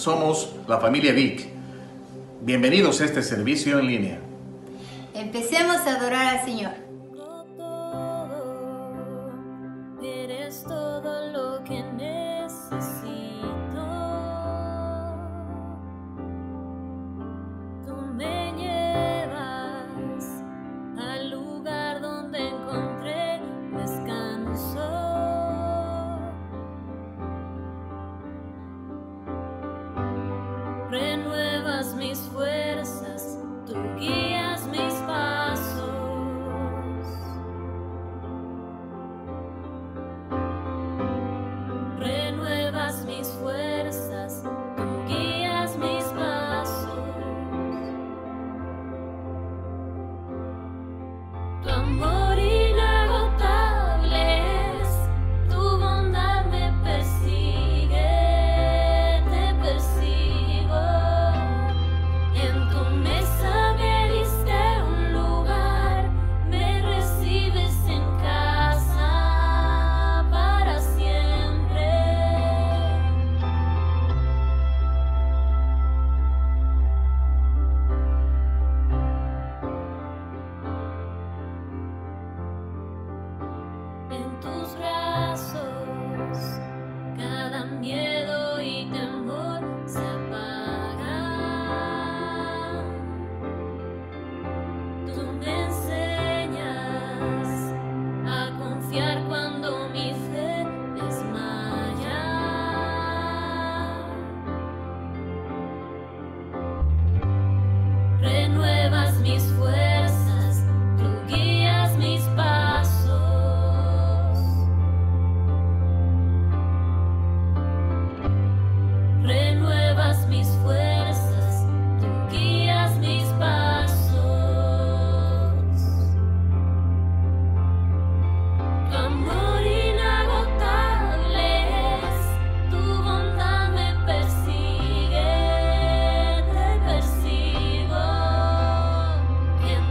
somos la familia Vic. Bienvenidos a este servicio en línea. Empecemos a adorar al Señor. Eres todo lo que necesito. Tú me llevas al lugar donde encontré descanso. Renuevas mis fuerzas, tú guías mis pasos. Renuevas mis fuerzas, tú guías mis pasos. Tu amor inagotable es, tu bondad me persigue, te persigo. En tu mesa me diste un lugar, me recibes en casa para siempre. En tus brazos cada miedo y temor se apaga. Tú me enseñas a confiar cuando mi fe desmaya. Renuevas mis fuerzas, tú guías mis pasos. Renuevas mis fuerzas, tú guías mis pasos. Tu amor inagotable es, tu bondad me persigue, te persigo. En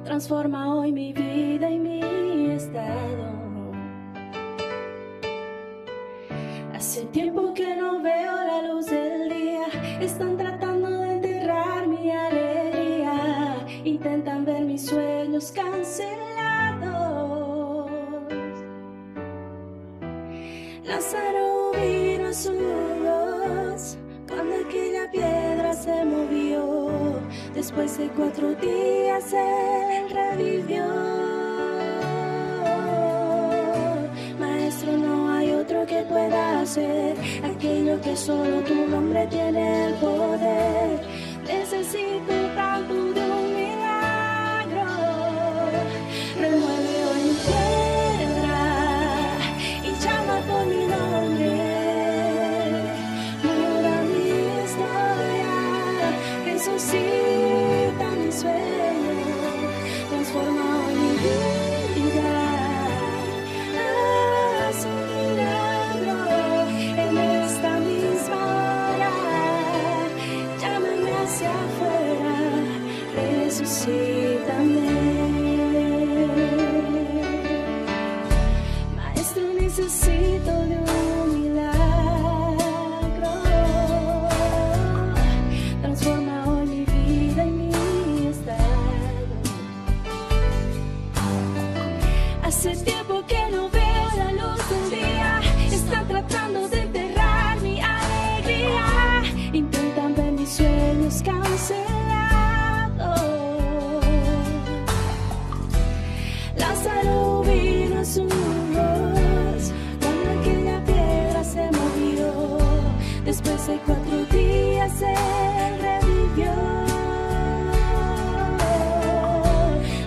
transforma hoy mi vida y mi estado. Hace tiempo que no veo la luz del día, están tratando de enterrar mi alegría, intentan ver mis sueños cancelados. Lázaro vino a su voz cuando aquella piedra se movió, después de 4 días él revivió. Maestro, no hay otro que pueda hacer aquello que solo tu nombre tiene el poder. Necesito tanto de un milagro. Remueve hoy mi piedra y llama por mi nombre. Muda mi historia, resucita mi sueño, transforma hoy mi vida. Haz un milagro en esta misma hora. Llámame hacia afuera, resucítame. Maestro, necesito de un milagro. Transforma hoy mi vida y mi estado. Hace tiempo que no veo la luz del día, están tratando de enterrar mi alegría, intentan ver mis sueños cancelados. Lázaro vino a su voz cuando aquella piedra se movió, después de 4 días él revivió.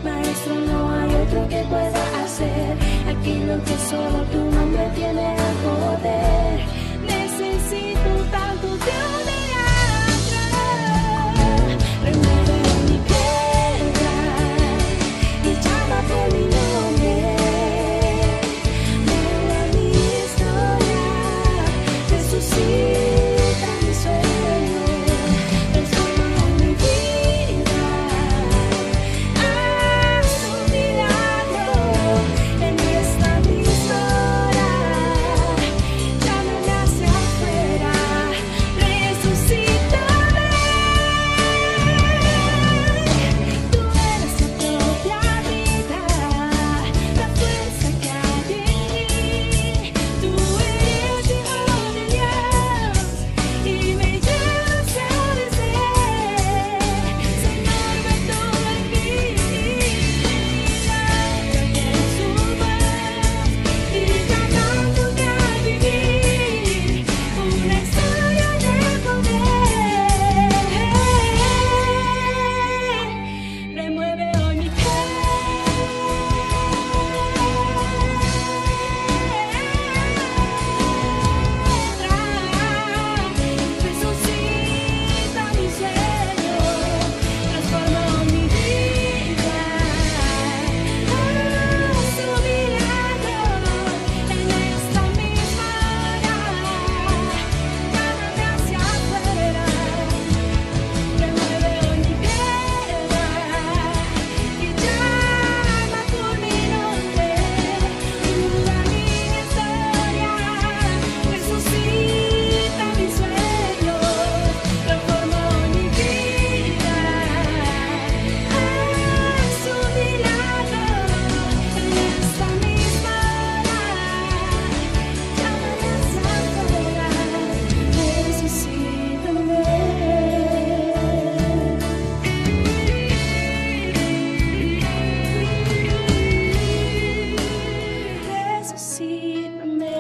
Maestro, no hay otro que pueda hacer aquello que solo tu nombre tiene el poder. Necesito tanto de un milagro. Remueve mi piedra y llama por mi nombre. Muda mi historia, resucita mi sueño, transforma mi vida. Haz un milagro en esta misma hora. Llámame hacia afuera, resucítame. Tú eres mi propia vida, la fuerza que hay en mí. Tú eres hijo de Dios y me llevas a obedecer. Señor, ve todo en mí. Oye su voz y llamándote a vivir una historia de poder. Remueve hoy mi resucita mi sueño, transforma mi vida. Haz un milagro en esta misma hora. Llámame hacia afuera, remueve hoy mi piedra y llama por mi nombre. Muda mi historia, resucita mi sueño, transforma hoy mi vida. Haz un milagro en esta misma hora. Llámame hacia afuera, resucítame. Resucítame.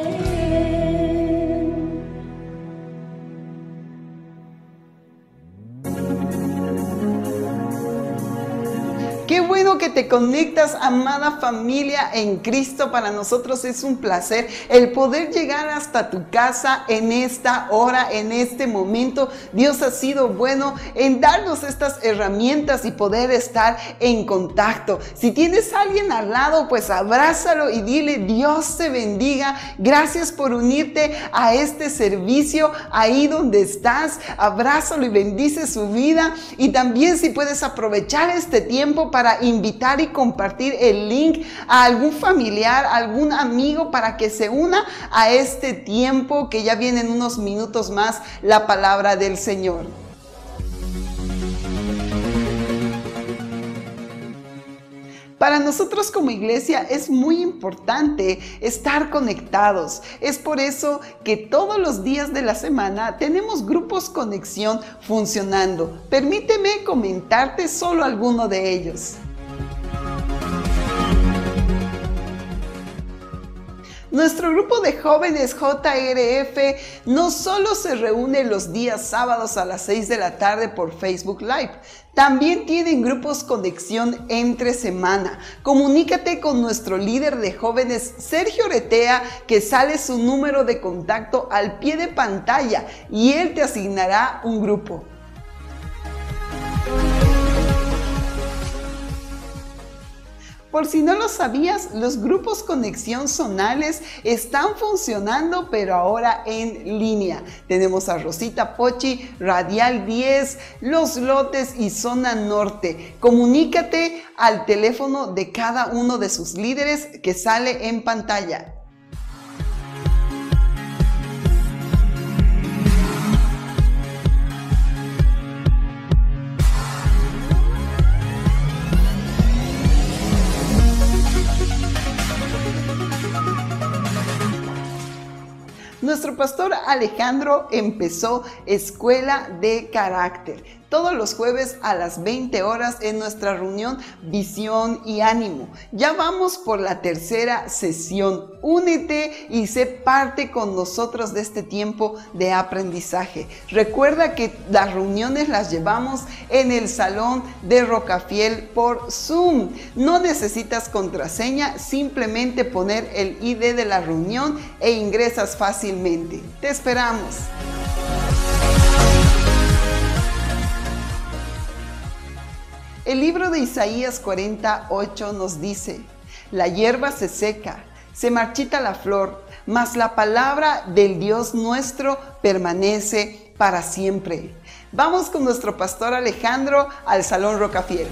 Qué bueno que te conectas, amada familia en Cristo. Para nosotros es un placer el poder llegar hasta tu casa en esta hora, en este momento. Dios ha sido bueno en darnos estas herramientas y poder estar en contacto. Si tienes a alguien al lado, pues abrázalo y dile: Dios te bendiga. Gracias por unirte a este servicio ahí donde estás. Abrázalo y bendice su vida. Y también, si puedes aprovechar este tiempo para invitar y compartir el link a algún familiar, algún amigo para que se una a este tiempo que ya viene en unos minutos más la palabra del Señor. Para nosotros como iglesia es muy importante estar conectados. Es por eso que todos los días de la semana tenemos grupos conexión funcionando. Permíteme comentarte solo alguno de ellos. Nuestro grupo de jóvenes JRF no solo se reúne los días sábados a las 6 de la tarde por Facebook Live, también tienen grupos conexión entre semana. Comunícate con nuestro líder de jóvenes, Sergio Oretea, que sale su número de contacto al pie de pantalla y él te asignará un grupo. Por si no lo sabías, los grupos conexión zonales están funcionando, pero ahora en línea. Tenemos a Rosita Pochi, Radial 10, Los Lotes y Zona Norte. Comunícate al teléfono de cada uno de sus líderes que sale en pantalla. Nuestro pastor Alejandro empezó Escuela de Carácter todos los jueves a las 20 horas en nuestra reunión Visión y Ánimo. Ya vamos por la tercera sesión. Únete y sé parte con nosotros de este tiempo de aprendizaje. Recuerda que las reuniones las llevamos en el salón de Rocafiel por Zoom. No necesitas contraseña, simplemente poner el ID de la reunión e ingresas fácilmente. Te esperamos. El libro de Isaías 48 nos dice: la hierba se seca, se marchita la flor, mas la palabra del Dios nuestro permanece para siempre. Vamos con nuestro pastor Alejandro al Salón Rocafiel.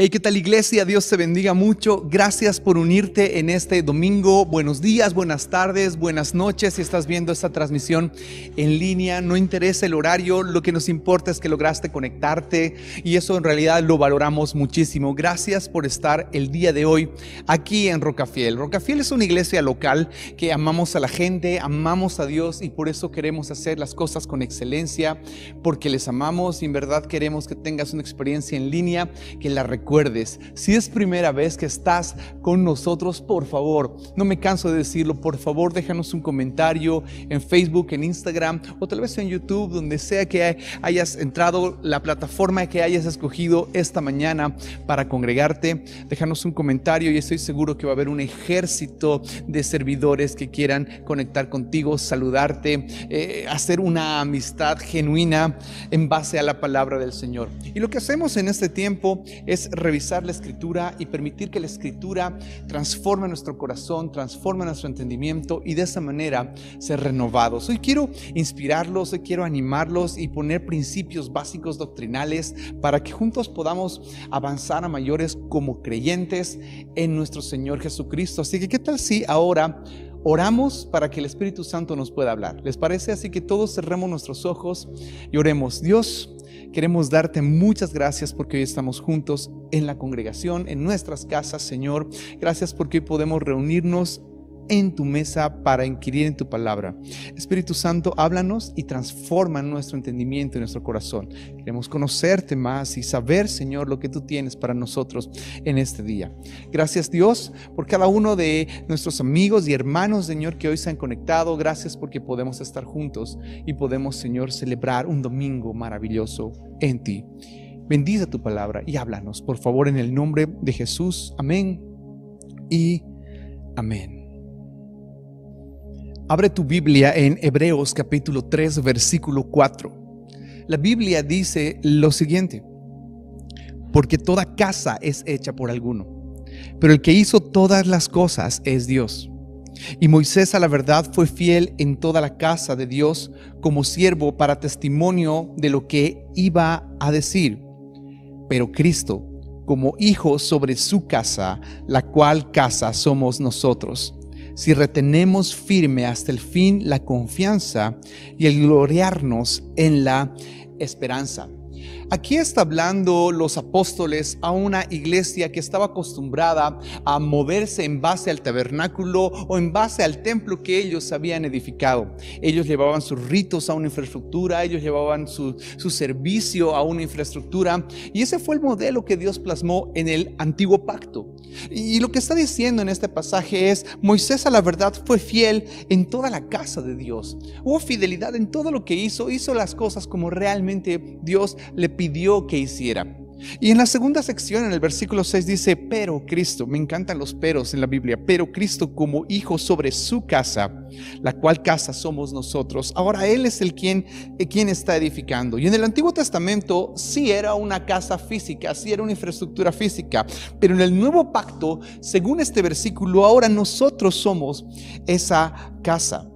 Hey, ¿qué tal, iglesia? Dios te bendiga mucho. Gracias por unirte en este domingo. Buenos días, buenas tardes, buenas noches. Si estás viendo esta transmisión en línea, no interesa el horario. Lo que nos importa es que lograste conectarte y eso en realidad lo valoramos muchísimo. Gracias por estar el día de hoy aquí en Rocafiel. Rocafiel es una iglesia local que amamos a la gente, amamos a Dios y por eso queremos hacer las cosas con excelencia, porque les amamos y en verdad queremos que tengas una experiencia en línea, que la recuerdes. Si es primera vez que estás con nosotros, por favor, no me canso de decirlo, por favor déjanos un comentario en Facebook, en Instagram o tal vez en YouTube, donde sea que hayas entrado, la plataforma que hayas escogido esta mañana para congregarte. Déjanos un comentario y estoy seguro que va a haber un ejército de servidores que quieran conectar contigo, saludarte, hacer una amistad genuina en base a la palabra del Señor. Y lo que hacemos en este tiempo es revisar la Escritura y permitir que la Escritura transforme nuestro corazón, transforme nuestro entendimiento y de esa manera ser renovados. Hoy quiero inspirarlos, hoy quiero animarlos y poner principios básicos doctrinales para que juntos podamos avanzar a mayores como creyentes en nuestro Señor Jesucristo. Así que, ¿qué tal si ahora oramos para que el Espíritu Santo nos pueda hablar? ¿Les parece? Así que todos cerremos nuestros ojos y oremos. Dios, queremos darte muchas gracias porque hoy estamos juntos en la congregación, en nuestras casas, Señor. Gracias porque hoy podemos reunirnos en tu mesa para inquirir en tu palabra. Espíritu Santo, háblanos y transforma nuestro entendimiento y nuestro corazón. Queremos conocerte más y saber, Señor, lo que tú tienes para nosotros en este día. Gracias, Dios, por cada uno de nuestros amigos y hermanos, Señor, que hoy se han conectado. Gracias porque podemos estar juntos y podemos, Señor, celebrar un domingo maravilloso en ti. Bendice tu palabra y háblanos, por favor, en el nombre de Jesús. Amén y amén. Abre tu Biblia en Hebreos capítulo 3, versículo 4. La Biblia dice lo siguiente: porque toda casa es hecha por alguno, pero el que hizo todas las cosas es Dios. Y Moisés a la verdad fue fiel en toda la casa de Dios como siervo para testimonio de lo que iba a decir. Pero Cristo como hijo sobre su casa, la cual casa somos nosotros, si retenemos firme hasta el fin la confianza y el gloriarnos en la esperanza. Aquí está hablando los apóstoles a una iglesia que estaba acostumbrada a moverse en base al tabernáculo o en base al templo que ellos habían edificado. Ellos llevaban sus ritos a una infraestructura, ellos llevaban su servicio a una infraestructura, y ese fue el modelo que Dios plasmó en el antiguo pacto. Y lo que está diciendo en este pasaje es: Moisés a la verdad fue fiel en toda la casa de Dios. Hubo fidelidad en todo lo que hizo las cosas como realmente Dios le pidió que hiciera. Y en la segunda sección, en el versículo 6 dice: pero Cristo, me encantan los peros en la Biblia, pero Cristo como hijo sobre su casa, la cual casa somos nosotros. Ahora Él es el quien está edificando. Y en el Antiguo Testamento sí era una casa física, sí era una infraestructura física, pero en el Nuevo Pacto, según este versículo, ahora nosotros somos esa casa.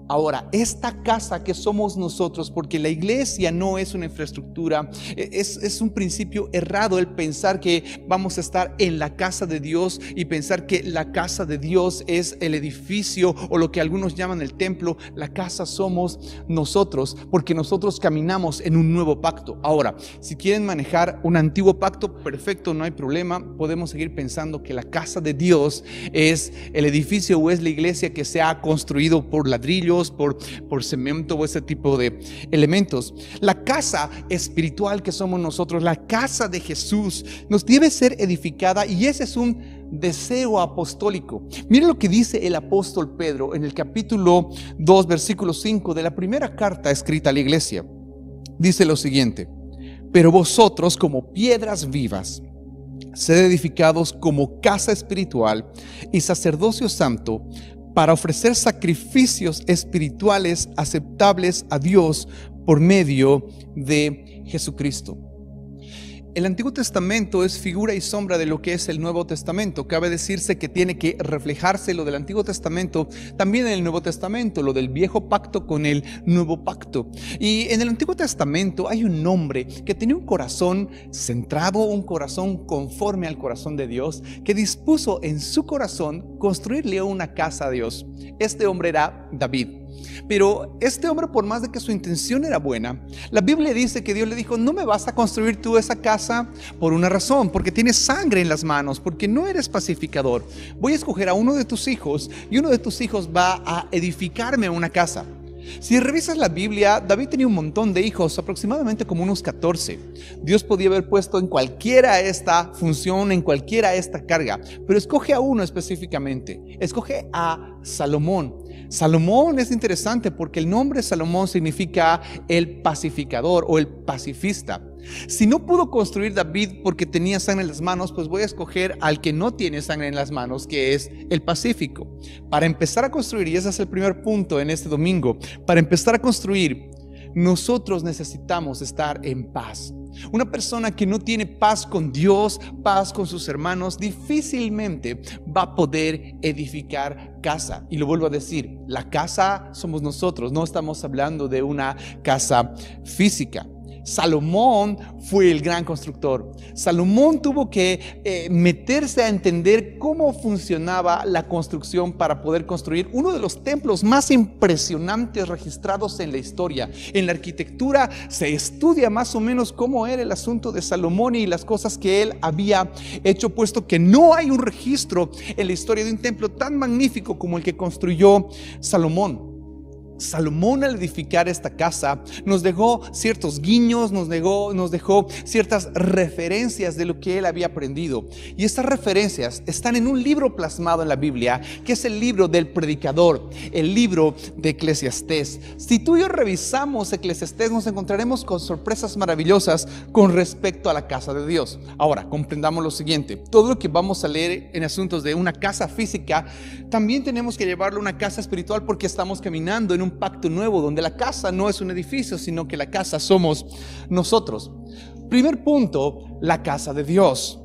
Ahora, esta casa que somos nosotros, porque la iglesia no es una infraestructura, es un principio errado el pensar que vamos a estar en la casa de Dios y pensar que la casa de Dios es el edificio o lo que algunos llaman el templo. La casa somos nosotros, porque nosotros caminamos en un nuevo pacto. Ahora, si quieren manejar un antiguo pacto, perfecto, no hay problema. Podemos seguir pensando que la casa de Dios es el edificio o es la iglesia que se ha construido por ladrillos, por cemento o ese tipo de elementos. La casa espiritual que somos nosotros, la casa de Jesús, nos debe ser edificada, y ese es un deseo apostólico. Mire lo que dice el apóstol Pedro en el capítulo 2, versículo 5 de la primera carta escrita a la iglesia. Dice lo siguiente: pero vosotros como piedras vivas, sed edificados como casa espiritual y sacerdocio santo, para ofrecer sacrificios espirituales aceptables a Dios por medio de Jesucristo. El Antiguo Testamento es figura y sombra de lo que es el Nuevo Testamento. Cabe decirse que tiene que reflejarse lo del Antiguo Testamento también en el Nuevo Testamento, lo del Viejo Pacto con el Nuevo Pacto. Y en el Antiguo Testamento hay un hombre que tenía un corazón centrado, un corazón conforme al corazón de Dios, que dispuso en su corazón construirle una casa a Dios. Este hombre era David. Pero este hombre, por más de que su intención era buena, la Biblia dice que Dios le dijo: no me vas a construir tú esa casa por una razón, porque tienes sangre en las manos, porque no eres pacificador. Voy a escoger a uno de tus hijos, y uno de tus hijos va a edificarme una casa. Si revisas la Biblia, David tenía un montón de hijos, aproximadamente como unos 14. Dios podía haber puesto en cualquiera esta función, en cualquiera esta carga, pero escoge a uno específicamente. Escoge a Salomón. Salomón es interesante porque el nombre Salomón significa el pacificador o el pacifista. Si no pudo construir David porque tenía sangre en las manos, pues voy a escoger al que no tiene sangre en las manos, que es el pacífico. Para empezar a construir, y ese es el primer punto en este domingo, para empezar a construir, nosotros necesitamos estar en paz. Una persona que no tiene paz con Dios, paz con sus hermanos, difícilmente va a poder edificar casa. Y lo vuelvo a decir, la casa somos nosotros, no estamos hablando de una casa física. Salomón fue el gran constructor. Salomón tuvo que meterse a entender cómo funcionaba la construcción para poder construir uno de los templos más impresionantes registrados en la historia. En la arquitectura se estudia más o menos cómo era el asunto de Salomón y las cosas que él había hecho, puesto que no hay un registro en la historia de un templo tan magnífico como el que construyó Salomón. Salomón, al edificar esta casa, nos dejó ciertos guiños, nos dejó ciertas referencias de lo que él había aprendido. Y estas referencias están en un libro plasmado en la Biblia, que es el libro del predicador, el libro de Eclesiastés. Si tú y yo revisamos Eclesiastés, nos encontraremos con sorpresas maravillosas con respecto a la casa de Dios. Ahora, comprendamos lo siguiente: todo lo que vamos a leer en asuntos de una casa física, también tenemos que llevarlo a una casa espiritual, porque estamos caminando en un pacto nuevo donde la casa no es un edificio, sino que la casa somos nosotros. Primer punto, la casa de Dios.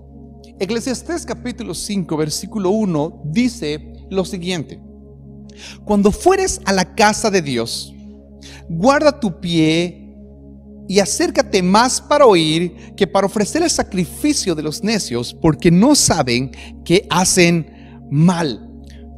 Eclesiastés capítulo 5 versículo 1 dice lo siguiente: Cuando fueres a la casa de Dios, guarda tu pie y acércate más para oír que para ofrecer el sacrificio de los necios, porque no saben que hacen mal.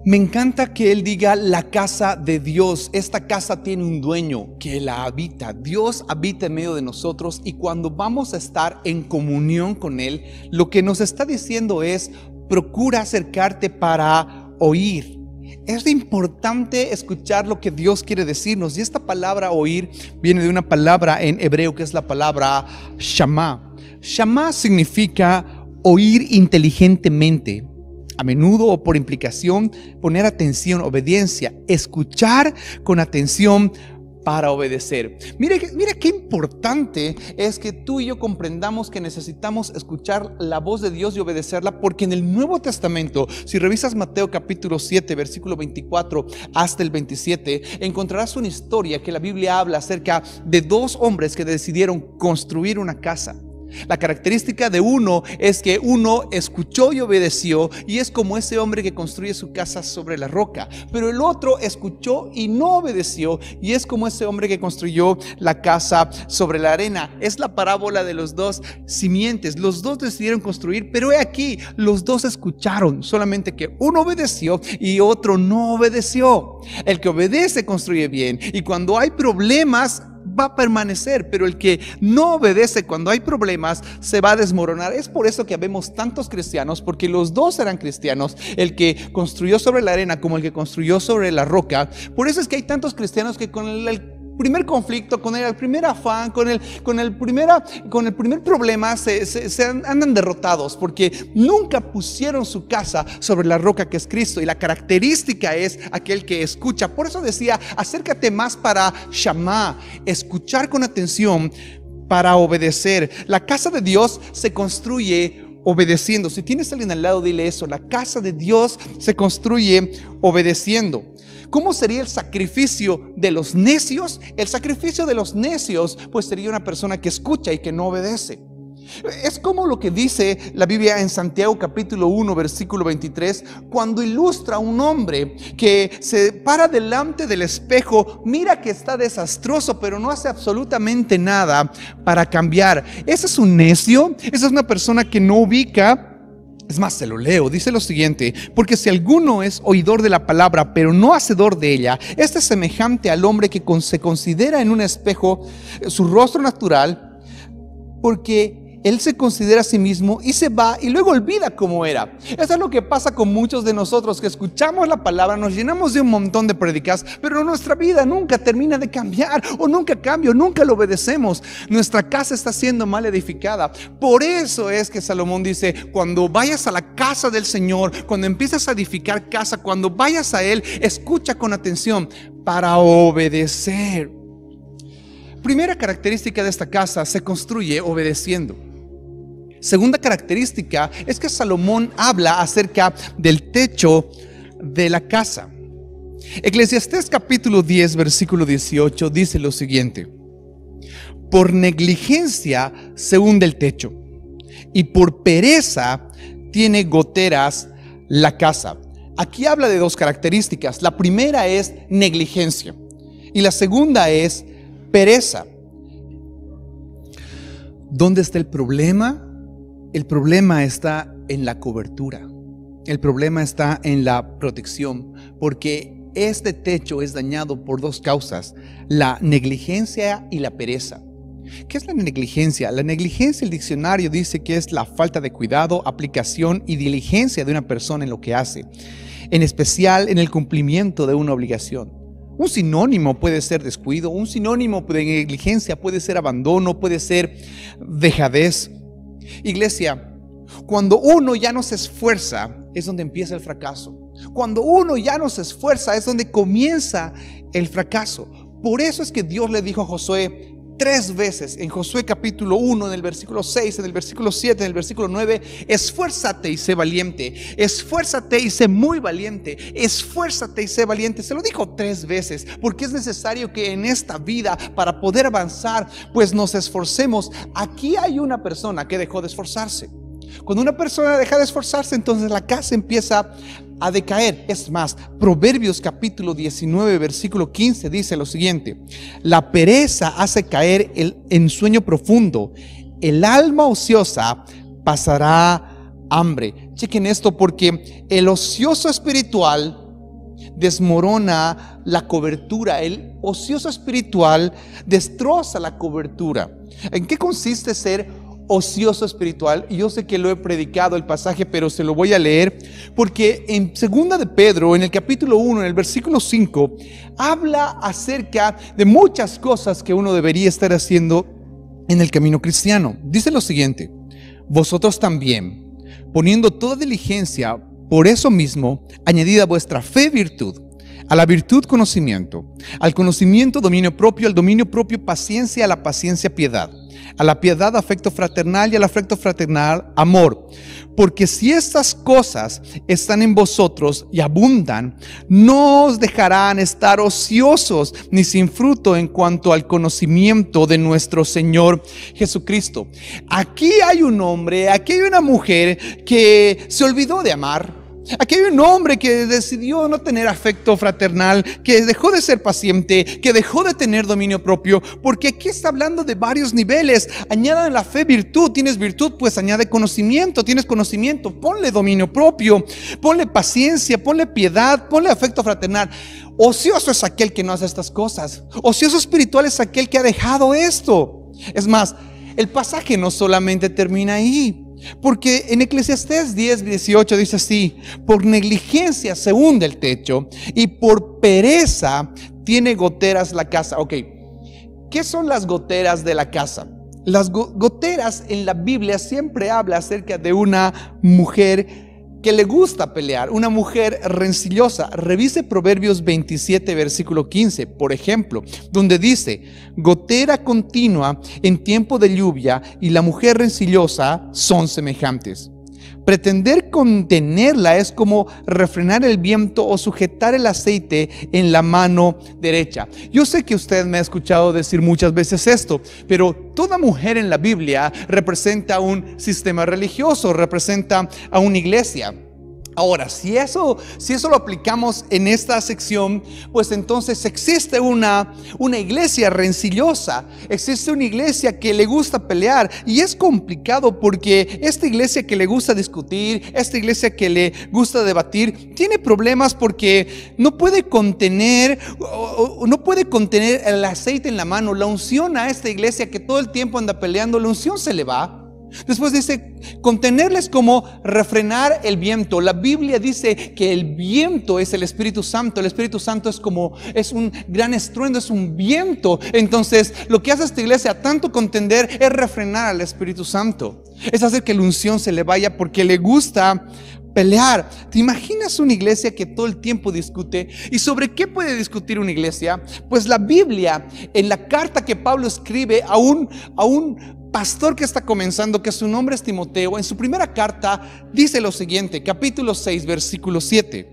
Me encanta que él diga la casa de Dios. Esta casa tiene un dueño que la habita. Dios habita en medio de nosotros, y cuando vamos a estar en comunión con él, lo que nos está diciendo es: procura acercarte para oír. Es importante escuchar lo que Dios quiere decirnos, y esta palabra oír viene de una palabra en hebreo que es la palabra shama. Shama significa oír inteligentemente, a menudo o por implicación poner atención, obediencia, escuchar con atención para obedecer. Mira qué importante es que tú y yo comprendamos que necesitamos escuchar la voz de Dios y obedecerla, porque en el Nuevo Testamento, si revisas Mateo capítulo 7, versículo 24 hasta el 27, encontrarás una historia que la Biblia habla acerca de dos hombres que decidieron construir una casa. La característica de uno es que uno escuchó y obedeció, y es como ese hombre que construye su casa sobre la roca. Pero el otro escuchó y no obedeció, y es como ese hombre que construyó la casa sobre la arena. Es la parábola de los dos simientes. Los dos decidieron construir, pero he aquí, los dos escucharon, solamente que uno obedeció y otro no obedeció. El que obedece construye bien, y cuando hay problemas va a permanecer, pero el que no obedece cuando hay problemas se va a desmoronar. Es por eso que habemos tantos cristianos, porque los dos eran cristianos, el que construyó sobre la arena como el que construyó sobre la roca. Por eso es que hay tantos cristianos que con el primer conflicto, con el primer afán, con el primer problema se andan derrotados, porque nunca pusieron su casa sobre la roca que es Cristo. Y la característica es aquel que escucha. Por eso decía: acércate más para Shama, escuchar con atención para obedecer. La casa de Dios se construye obedeciendo. Si tienes a alguien al lado, dile eso: la casa de Dios se construye obedeciendo. ¿Cómo sería el sacrificio de los necios? El sacrificio de los necios pues sería una persona que escucha y que no obedece. Es como lo que dice la Biblia en Santiago capítulo 1 versículo 23, cuando ilustra a un hombre que se para delante del espejo, mira que está desastroso, pero no hace absolutamente nada para cambiar. ¿Ese es un necio? Esa es una persona que no ubica. Es más, se lo leo, dice lo siguiente: porque si alguno es oidor de la palabra, pero no hacedor de ella, este es semejante al hombre que se considera en un espejo su rostro natural, porque él se considera a sí mismo y se va y luego olvida cómo era. Eso es lo que pasa con muchos de nosotros, que escuchamos la palabra, nos llenamos de un montón de prédicas, pero nuestra vida nunca termina de cambiar, o nunca cambia, o nunca lo obedecemos. Nuestra casa está siendo mal edificada. Por eso es que Salomón dice: cuando vayas a la casa del Señor, cuando empiezas a edificar casa, cuando vayas a Él, escucha con atención para obedecer. Primera característica de esta casa: se construye obedeciendo. Segunda característica es que Salomón habla acerca del techo de la casa. Eclesiastés capítulo 10 versículo 18 dice lo siguiente: por negligencia se hunde el techo, y por pereza tiene goteras la casa. Aquí habla de dos características. La primera es negligencia y la segunda es pereza. ¿Dónde está el problema? El problema está en la cobertura. El problema está en la protección, porque este techo es dañado por dos causas: la negligencia y la pereza. ¿Qué es la negligencia? La negligencia, el diccionario dice que es la falta de cuidado, aplicación y diligencia de una persona en lo que hace, en especial en el cumplimiento de una obligación. Un sinónimo puede ser descuido, un sinónimo de negligencia puede ser abandono, puede ser dejadez. Iglesia, cuando uno ya no se esfuerza es donde empieza el fracaso. Cuando uno ya no se esfuerza es donde comienza el fracaso. Por eso es que Dios le dijo a Josué 3 veces, en Josué capítulo 1, en el versículo 6, en el versículo 7, en el versículo 9: esfuérzate y sé valiente, esfuérzate y sé muy valiente, esfuérzate y sé valiente. Se lo dijo 3 veces, porque es necesario que en esta vida, para poder avanzar, pues nos esforcemos. Aquí hay una persona que dejó de esforzarse. Cuando una persona deja de esforzarse, entonces la casa empieza a decaer. Es más, Proverbios capítulo 19, versículo 15 dice lo siguiente: la pereza hace caer en sueño profundo, el alma ociosa pasará hambre. Chequen esto, porque el ocioso espiritual desmorona la cobertura. El ocioso espiritual destroza la cobertura. ¿En qué consiste ser ocioso espiritual? Y yo sé que lo he predicado el pasaje, pero se lo voy a leer, porque en 2 de Pedro, en el capítulo 1, en el versículo 5, habla acerca de muchas cosas que uno debería estar haciendo en el camino cristiano. Dice lo siguiente: vosotros también, poniendo toda diligencia, por eso mismo, añadid a vuestra fe virtud, a la virtud conocimiento, al conocimiento dominio propio, al dominio propio paciencia, a la paciencia piedad, a la piedad afecto fraternal y al afecto fraternal amor. Porque si estas cosas están en vosotros y abundan, no os dejarán estar ociosos ni sin fruto en cuanto al conocimiento de nuestro Señor Jesucristo. Aquí hay un hombre, aquí hay una mujer que se olvidó de amar. Aquí hay un hombre que decidió no tener afecto fraternal, que dejó de ser paciente, que dejó de tener dominio propio, porque aquí está hablando de varios niveles. Añadan la fe virtud. Tienes virtud, pues añade conocimiento. Tienes conocimiento, ponle dominio propio, ponle paciencia, ponle piedad, ponle afecto fraternal. Ocioso es aquel que no hace estas cosas. Ocioso espiritual es aquel que ha dejado esto. Es más, el pasaje no solamente termina ahí, porque en Eclesiastés 10:18 dice así: por negligencia se hunde el techo y por pereza tiene goteras la casa. Ok, ¿qué son las goteras de la casa? Las goteras en la Biblia siempre habla acerca de una mujer que le gusta pelear, una mujer rencillosa. Revise Proverbios 27, versículo 15, por ejemplo, donde dice: gotera continua en tiempo de lluvia y la mujer rencillosa son semejantes. Pretender contenerla es como refrenar el viento o sujetar el aceite en la mano derecha. Yo sé que usted me ha escuchado decir muchas veces esto, pero toda mujer en la Biblia representa un sistema religioso, representa a una iglesia. Ahora, si eso lo aplicamos en esta sección, pues entonces existe una iglesia rencillosa, existe una iglesia que le gusta pelear, y es complicado porque esta iglesia que le gusta discutir, esta iglesia que le gusta debatir, tiene problemas porque no puede contener el aceite en la mano. La unción a esta iglesia que todo el tiempo anda peleando, la unción se le va. Después dice, contenerles como refrenar el viento. La Biblia dice que el viento es el Espíritu Santo. El Espíritu Santo es un gran estruendo, es un viento. Entonces lo que hace esta iglesia, tanto contender, es refrenar al Espíritu Santo. Es hacer que la unción se le vaya porque le gusta pelear. ¿Te imaginas una iglesia que todo el tiempo discute? ¿Y sobre qué puede discutir una iglesia? Pues la Biblia, en la carta que Pablo escribe a un pastor que está comenzando, que su nombre es Timoteo, en su primera carta dice lo siguiente, capítulo 6, versículo 7: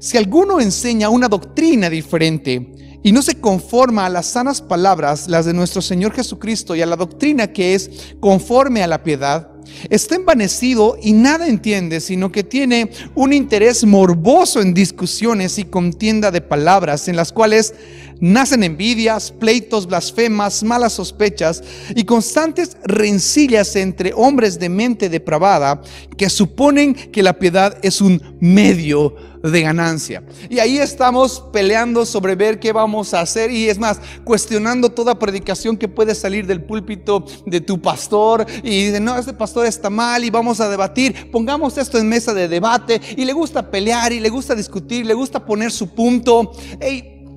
si alguno enseña una doctrina diferente y no se conforma a las sanas palabras, las de nuestro Señor Jesucristo, y a la doctrina que es conforme a la piedad, está envanecido y nada entiende, sino que tiene un interés morboso en discusiones y contienda de palabras, en las cuales nacen envidias, pleitos, blasfemas, malas sospechas y constantes rencillas entre hombres de mente depravada, que suponen que la piedad es un medio de ganancia. Y ahí estamos peleando sobre ver qué vamos a hacer, y es más, cuestionando toda predicación que puede salir del púlpito de tu pastor, y dice, no, este pastor está mal y vamos a debatir. Pongamos esto en mesa de debate, y le gusta pelear y le gusta discutir, le gusta poner su punto.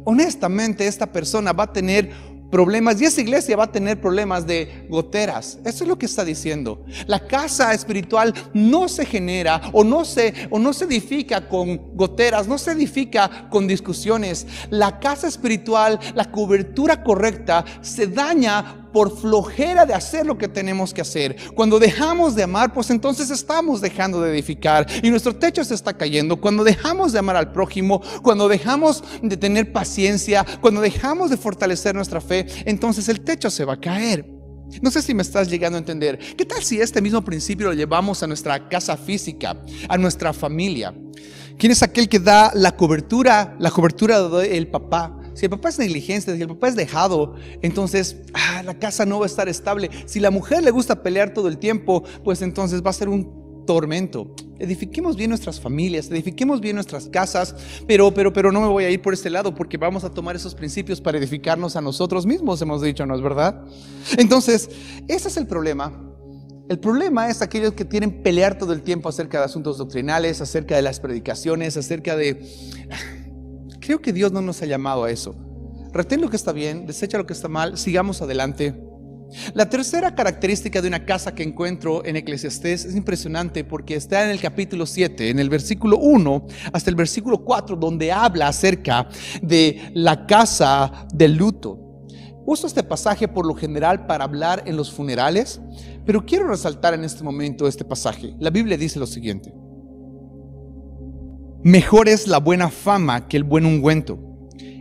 Honestamente, esta persona va a tener problemas, y esa iglesia va a tener problemas de goteras. Eso es lo que está diciendo. La casa espiritual no se genera o no se edifica con goteras, no se edifica con discusiones. La casa espiritual, la cobertura correcta, se daña por flojera de hacer lo que tenemos que hacer. Cuando dejamos de amar, pues entonces estamos dejando de edificar y nuestro techo se está cayendo. Cuando dejamos de amar al prójimo, cuando dejamos de tener paciencia, cuando dejamos de fortalecer nuestra fe, entonces el techo se va a caer. No sé si me estás llegando a entender. ¿Qué tal si este mismo principio lo llevamos a nuestra casa física, a nuestra familia? ¿Quién es aquel que da la cobertura? La cobertura del papá. Si el papá es negligente, si el papá es dejado, entonces la casa no va a estar estable. Si la mujer le gusta pelear todo el tiempo, pues entonces va a ser un tormento. Edifiquemos bien nuestras familias, edifiquemos bien nuestras casas, pero no me voy a ir por este lado, porque vamos a tomar esos principios para edificarnos a nosotros mismos, hemos dicho, ¿no es verdad? Entonces, ese es el problema. El problema es aquellos que quieren pelear todo el tiempo acerca de asuntos doctrinales, acerca de las predicaciones, acerca de... Creo que Dios no nos ha llamado a eso. Retén lo que está bien, desecha lo que está mal, sigamos adelante. La tercera característica de una casa que encuentro en Eclesiastés es impresionante, porque está en el capítulo 7, en el versículo 1 hasta el versículo 4, donde habla acerca de la casa del luto. Uso este pasaje por lo general para hablar en los funerales, pero quiero resaltar en este momento este pasaje. La Biblia dice lo siguiente: mejor es la buena fama que el buen ungüento,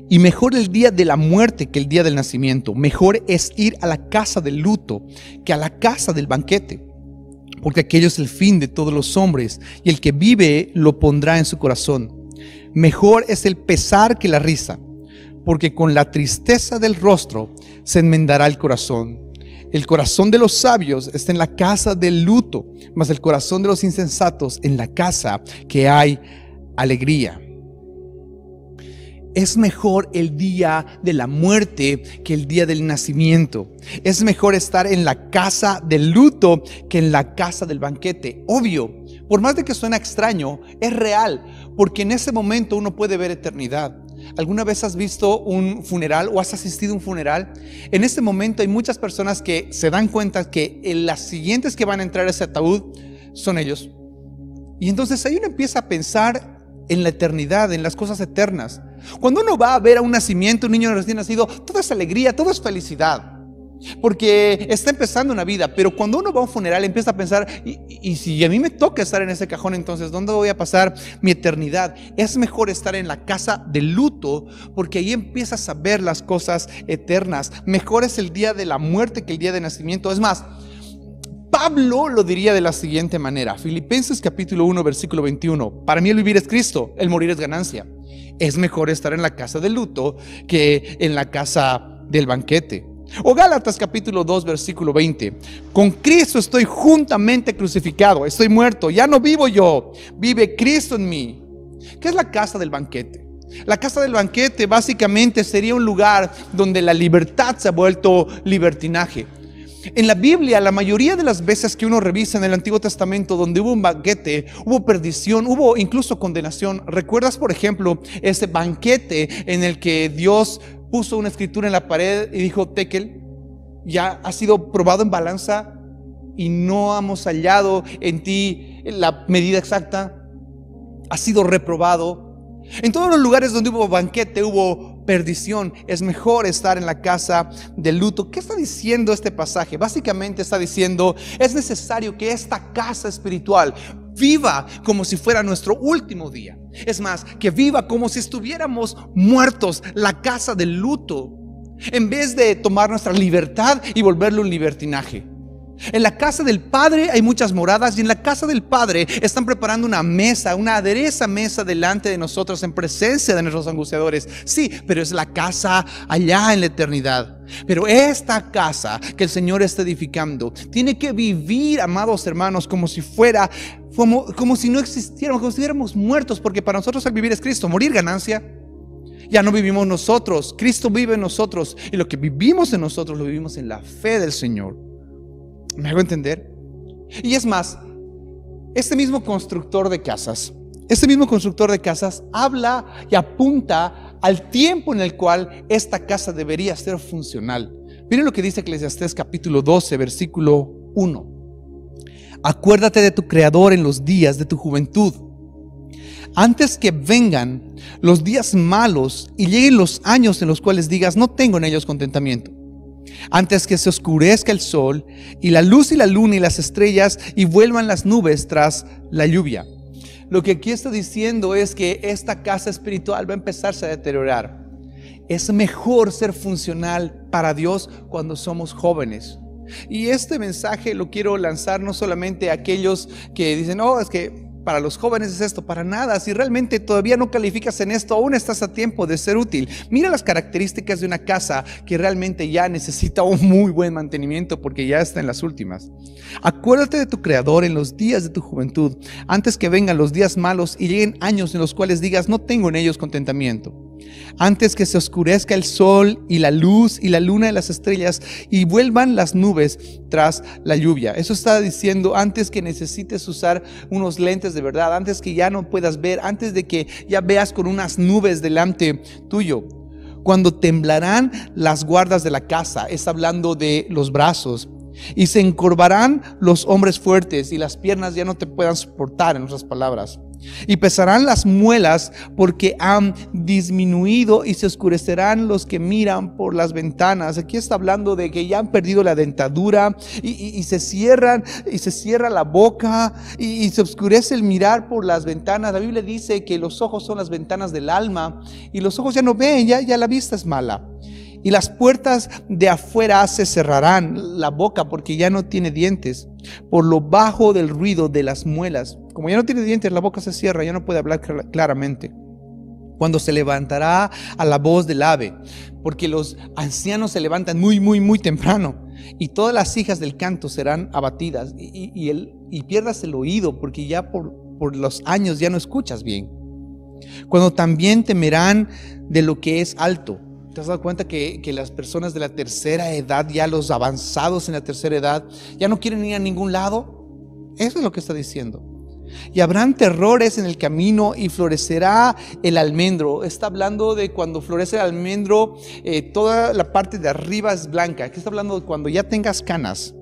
y mejor el día de la muerte que el día del nacimiento. Mejor es ir a la casa del luto que a la casa del banquete, porque aquello es el fin de todos los hombres, y el que vive lo pondrá en su corazón. Mejor es el pesar que la risa, porque con la tristeza del rostro se enmendará el corazón. El corazón de los sabios está en la casa del luto, mas el corazón de los insensatos en la casa que hay alegría. Es mejor el día de la muerte que el día del nacimiento. Es mejor estar en la casa del luto que en la casa del banquete. Obvio, por más de que suene extraño, es real, porque en ese momento uno puede ver eternidad. ¿Alguna vez has visto un funeral o has asistido a un funeral? En este momento hay muchas personas que se dan cuenta que las siguientes que van a entrar a ese ataúd son ellos. Y entonces ahí uno empieza a pensar en la eternidad, en las cosas eternas. Cuando uno va a ver a un nacimiento, un niño recién nacido, todo es alegría, todo es felicidad, porque está empezando una vida. Pero cuando uno va a un funeral empieza a pensar, y si a mí me toca estar en ese cajón, entonces ¿dónde voy a pasar mi eternidad? Es mejor estar en la casa del luto, porque ahí empiezas a ver las cosas eternas. Mejor es el día de la muerte que el día de nacimiento. Es más, Pablo lo diría de la siguiente manera: Filipenses capítulo 1 versículo 21: para mí el vivir es Cristo, el morir es ganancia. Es mejor estar en la casa del luto que en la casa del banquete. O Gálatas capítulo 2 versículo 20: con Cristo estoy juntamente crucificado, estoy muerto, ya no vivo yo, vive Cristo en mí. ¿Qué es la casa del banquete? La casa del banquete básicamente sería un lugar donde la libertad se ha vuelto libertinaje. En la Biblia, la mayoría de las veces que uno revisa en el Antiguo Testamento donde hubo un banquete, hubo perdición, hubo incluso condenación. ¿Recuerdas, por ejemplo, ese banquete en el que Dios puso una escritura en la pared y dijo: Tekel, ya ha sido probado en balanza y no hemos hallado en ti la medida exacta? Ha sido reprobado. En todos los lugares donde hubo banquete hubo perdición. Es mejor estar en la casa del luto. ¿Qué está diciendo este pasaje? Básicamente está diciendo: es necesario que esta casa espiritual viva como si fuera nuestro último día. Es más, que viva como si estuviéramos muertos. La casa del luto, en vez de tomar nuestra libertad y volverlo un libertinaje. En la casa del Padre hay muchas moradas, y en la casa del Padre están preparando una mesa, una adereza mesa delante de nosotros en presencia de nuestros angustiadores. Sí, pero es la casa allá en la eternidad. Pero esta casa que el Señor está edificando tiene que vivir, amados hermanos, como si fuera, como si no existiéramos, como si estuviéramos muertos, porque para nosotros el vivir es Cristo, morir ganancia. Ya no vivimos nosotros, Cristo vive en nosotros, y lo que vivimos en nosotros lo vivimos en la fe del Señor. ¿Me hago entender? Y es más, este mismo constructor de casas habla y apunta al tiempo en el cual esta casa debería ser funcional. Miren lo que dice Eclesiastés capítulo 12 versículo 1: acuérdate de tu Creador en los días de tu juventud, antes que vengan los días malos y lleguen los años en los cuales digas: no tengo en ellos contentamiento. Antes que se oscurezca el sol y la luz y la luna y las estrellas, y vuelvan las nubes tras la lluvia. Lo que aquí está diciendo es que esta casa espiritual va a empezarse a deteriorar. Es mejor ser funcional para Dios cuando somos jóvenes. Y este mensaje lo quiero lanzar no solamente a aquellos que dicen: oh, es que para los jóvenes es esto, para nada. Si realmente todavía no calificas en esto, aún estás a tiempo de ser útil. Mira las características de una casa que realmente ya necesita un muy buen mantenimiento porque ya está en las últimas. Acuérdate de tu Creador en los días de tu juventud, antes que vengan los días malos y lleguen años en los cuales digas, no tengo en ellos contentamiento. Antes que se oscurezca el sol y la luz y la luna y las estrellas y vuelvan las nubes tras la lluvia. Eso está diciendo antes que necesites usar unos lentes de verdad, antes que ya no puedas ver, antes de que ya veas con unas nubes delante tuyo. Cuando temblarán las guardas de la casa, está hablando de los brazos, y se encorvarán los hombres fuertes y las piernas ya no te puedan soportar, en otras palabras. Y pesarán las muelas porque han disminuido y se oscurecerán los que miran por las ventanas. Aquí está hablando de que ya han perdido la dentadura y se cierra la boca y se oscurece el mirar por las ventanas. La Biblia dice que los ojos son las ventanas del alma y los ojos ya no ven, ya la vista es mala. Y las puertas de afuera se cerrarán, la boca porque ya no tiene dientes, por lo bajo del ruido de las muelas. Como ya no tiene dientes, la boca se cierra, ya no puede hablar claramente. Cuando se levantará a la voz del ave, porque los ancianos se levantan muy temprano, y todas las hijas del canto serán abatidas, y pierdas el oído, porque ya por los años ya no escuchas bien. Cuando también temerán de lo que es alto. ¿Te has dado cuenta que las personas de la tercera edad, ya los avanzados en la tercera edad, ya no quieren ir a ningún lado? Eso es lo que está diciendo. Y habrán terrores en el camino y florecerá el almendro. Está hablando de cuando florece el almendro, toda la parte de arriba es blanca. Aquí está hablando de cuando ya tengas canas.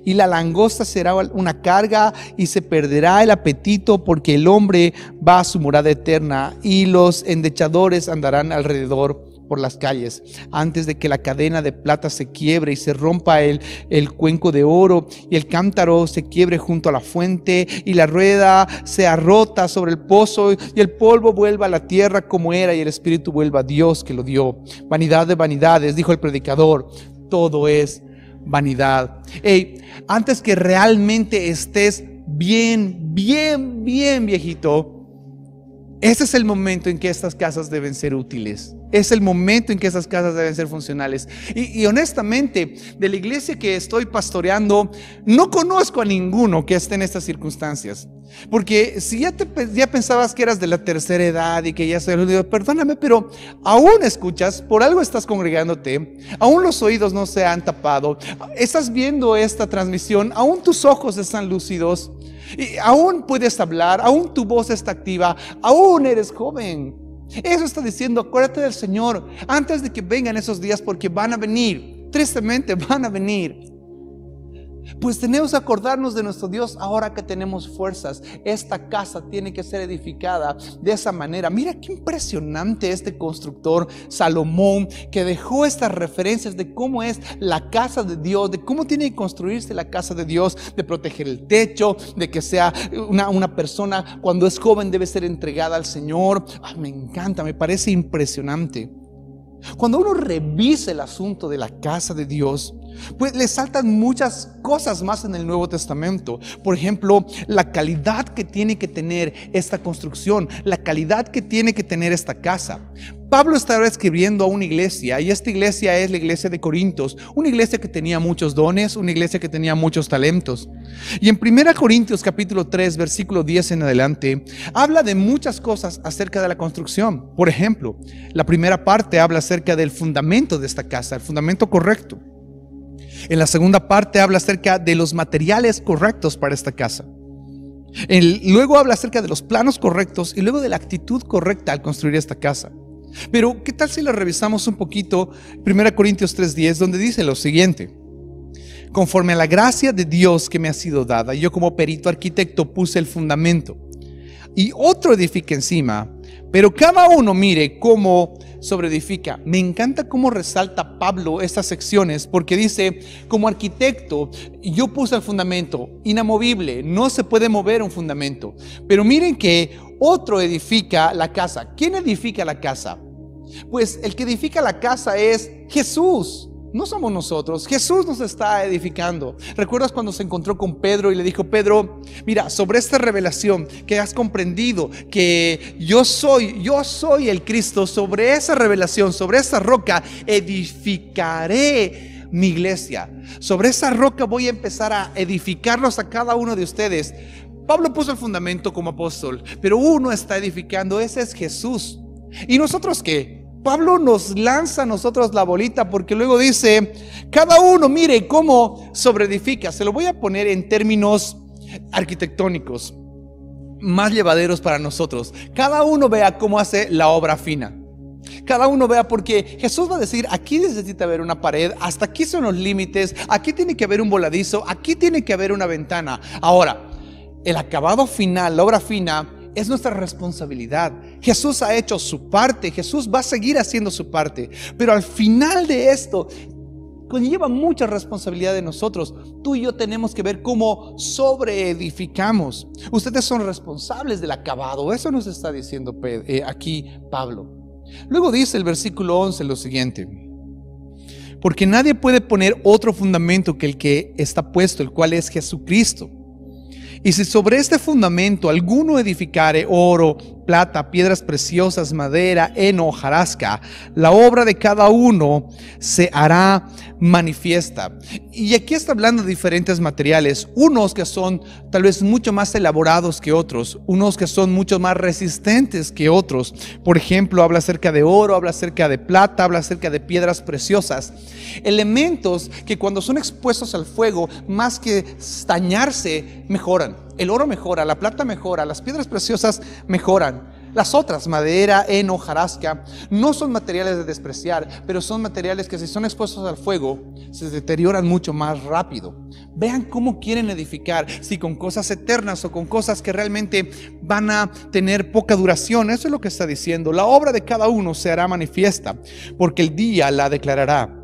Y la langosta será una carga y se perderá el apetito porque el hombre va a su morada eterna y los endechadores andarán alrededor por las calles, antes de que la cadena de plata se quiebre y se rompa el cuenco de oro y el cántaro se quiebre junto a la fuente y la rueda sea rota sobre el pozo y el polvo vuelva a la tierra como era y el espíritu vuelva a Dios que lo dio. Vanidad de vanidades, dijo el predicador, todo es vanidad. Antes que realmente estés bien viejito, ese es el momento en que estas casas deben ser útiles. Es el momento en que esas casas deben ser funcionales. Y honestamente, de la iglesia que estoy pastoreando, no conozco a ninguno que esté en estas circunstancias. Porque si ya pensabas que eras de la tercera edad y que ya soy el perdóname, pero aún escuchas, por algo estás congregándote, aún los oídos no se han tapado, estás viendo esta transmisión, aún tus ojos están lúcidos, y aún puedes hablar, aún tu voz está activa, aún eres joven. Eso está diciendo, acuérdate del Señor antes de que vengan esos días, porque van a venir, tristemente van a venir. Pues tenemos que acordarnos de nuestro Dios ahora que tenemos fuerzas. Esta casa tiene que ser edificada de esa manera. Mira qué impresionante este constructor Salomón, que dejó estas referencias de cómo es la casa de Dios, de cómo tiene que construirse la casa de Dios, de proteger el techo, de que sea una persona cuando es joven debe ser entregada al Señor. Me encanta, me parece impresionante. Cuando uno revisa el asunto de la casa de Dios, pues le saltan muchas cosas más en el Nuevo Testamento. Por ejemplo, la calidad que tiene que tener esta construcción, la calidad que tiene que tener esta casa. Pablo estaba escribiendo a una iglesia, y esta iglesia es la iglesia de Corintios, una iglesia que tenía muchos dones, una iglesia que tenía muchos talentos. Y en 1 Corintios capítulo 3 versículo 10 en adelante habla de muchas cosas acerca de la construcción. Por ejemplo, la primera parte habla acerca del fundamento de esta casa, el fundamento correcto. En la segunda parte habla acerca de los materiales correctos para esta casa. Luego habla acerca de los planos correctos y luego de la actitud correcta al construir esta casa. Pero ¿qué tal si la revisamos un poquito? 1 Corintios 3:10, donde dice lo siguiente: conforme a la gracia de Dios que me ha sido dada, yo como perito arquitecto puse el fundamento y otro edifica encima, pero cada uno mire cómo sobreedifica. Me encanta cómo resalta Pablo estas secciones, porque dice, como arquitecto yo puse el fundamento inamovible, no se puede mover un fundamento, pero miren que otro edifica la casa. ¿Quién edifica la casa? Pues el que edifica la casa es Jesús. No somos nosotros, Jesús nos está edificando. ¿Recuerdas cuando se encontró con Pedro y le dijo: Pedro, mira, sobre esta revelación que has comprendido que yo soy el Cristo, sobre esa revelación, sobre esa roca edificaré mi iglesia. Sobre esa roca voy a empezar a edificarlos a cada uno de ustedes. Pablo puso el fundamento como apóstol, pero uno está edificando, ese es Jesús. ¿Y nosotros qué? Pablo nos lanza a nosotros la bolita, porque luego dice: cada uno mire cómo sobreedifica. Se lo voy a poner en términos arquitectónicos más llevaderos para nosotros. Cada uno vea cómo hace la obra fina. Cada uno vea, porque Jesús va a decir: aquí necesita haber una pared, hasta aquí son los límites, aquí tiene que haber un voladizo, aquí tiene que haber una ventana. Ahora, el acabado final, la obra fina, es nuestra responsabilidad. Jesús ha hecho su parte, Jesús va a seguir haciendo su parte, pero al final de esto conlleva mucha responsabilidad de nosotros. Tú y yo tenemos que ver cómo sobreedificamos. Ustedes son responsables del acabado. Eso nos está diciendo aquí Pablo. Luego dice el versículo 11 lo siguiente: porque nadie puede poner otro fundamento que el que está puesto, el cual es Jesucristo. Y si sobre este fundamento alguno edificare oro, plata, piedras preciosas, madera, heno, hojarasca, la obra de cada uno se hará manifiesta. Y aquí está hablando de diferentes materiales, unos que son tal vez mucho más elaborados que otros, unos que son mucho más resistentes que otros. Por ejemplo, habla acerca de oro, habla acerca de plata, habla acerca de piedras preciosas, elementos que cuando son expuestos al fuego, más que dañarse, mejoran. El oro mejora, la plata mejora, las piedras preciosas mejoran. Las otras, madera, heno, hojarasca, no son materiales de despreciar, pero son materiales que si son expuestos al fuego se deterioran mucho más rápido. Vean cómo quieren edificar, si con cosas eternas o con cosas que realmente van a tener poca duración. Eso es lo que está diciendo. La obra de cada uno se hará manifiesta, porque el día la declarará.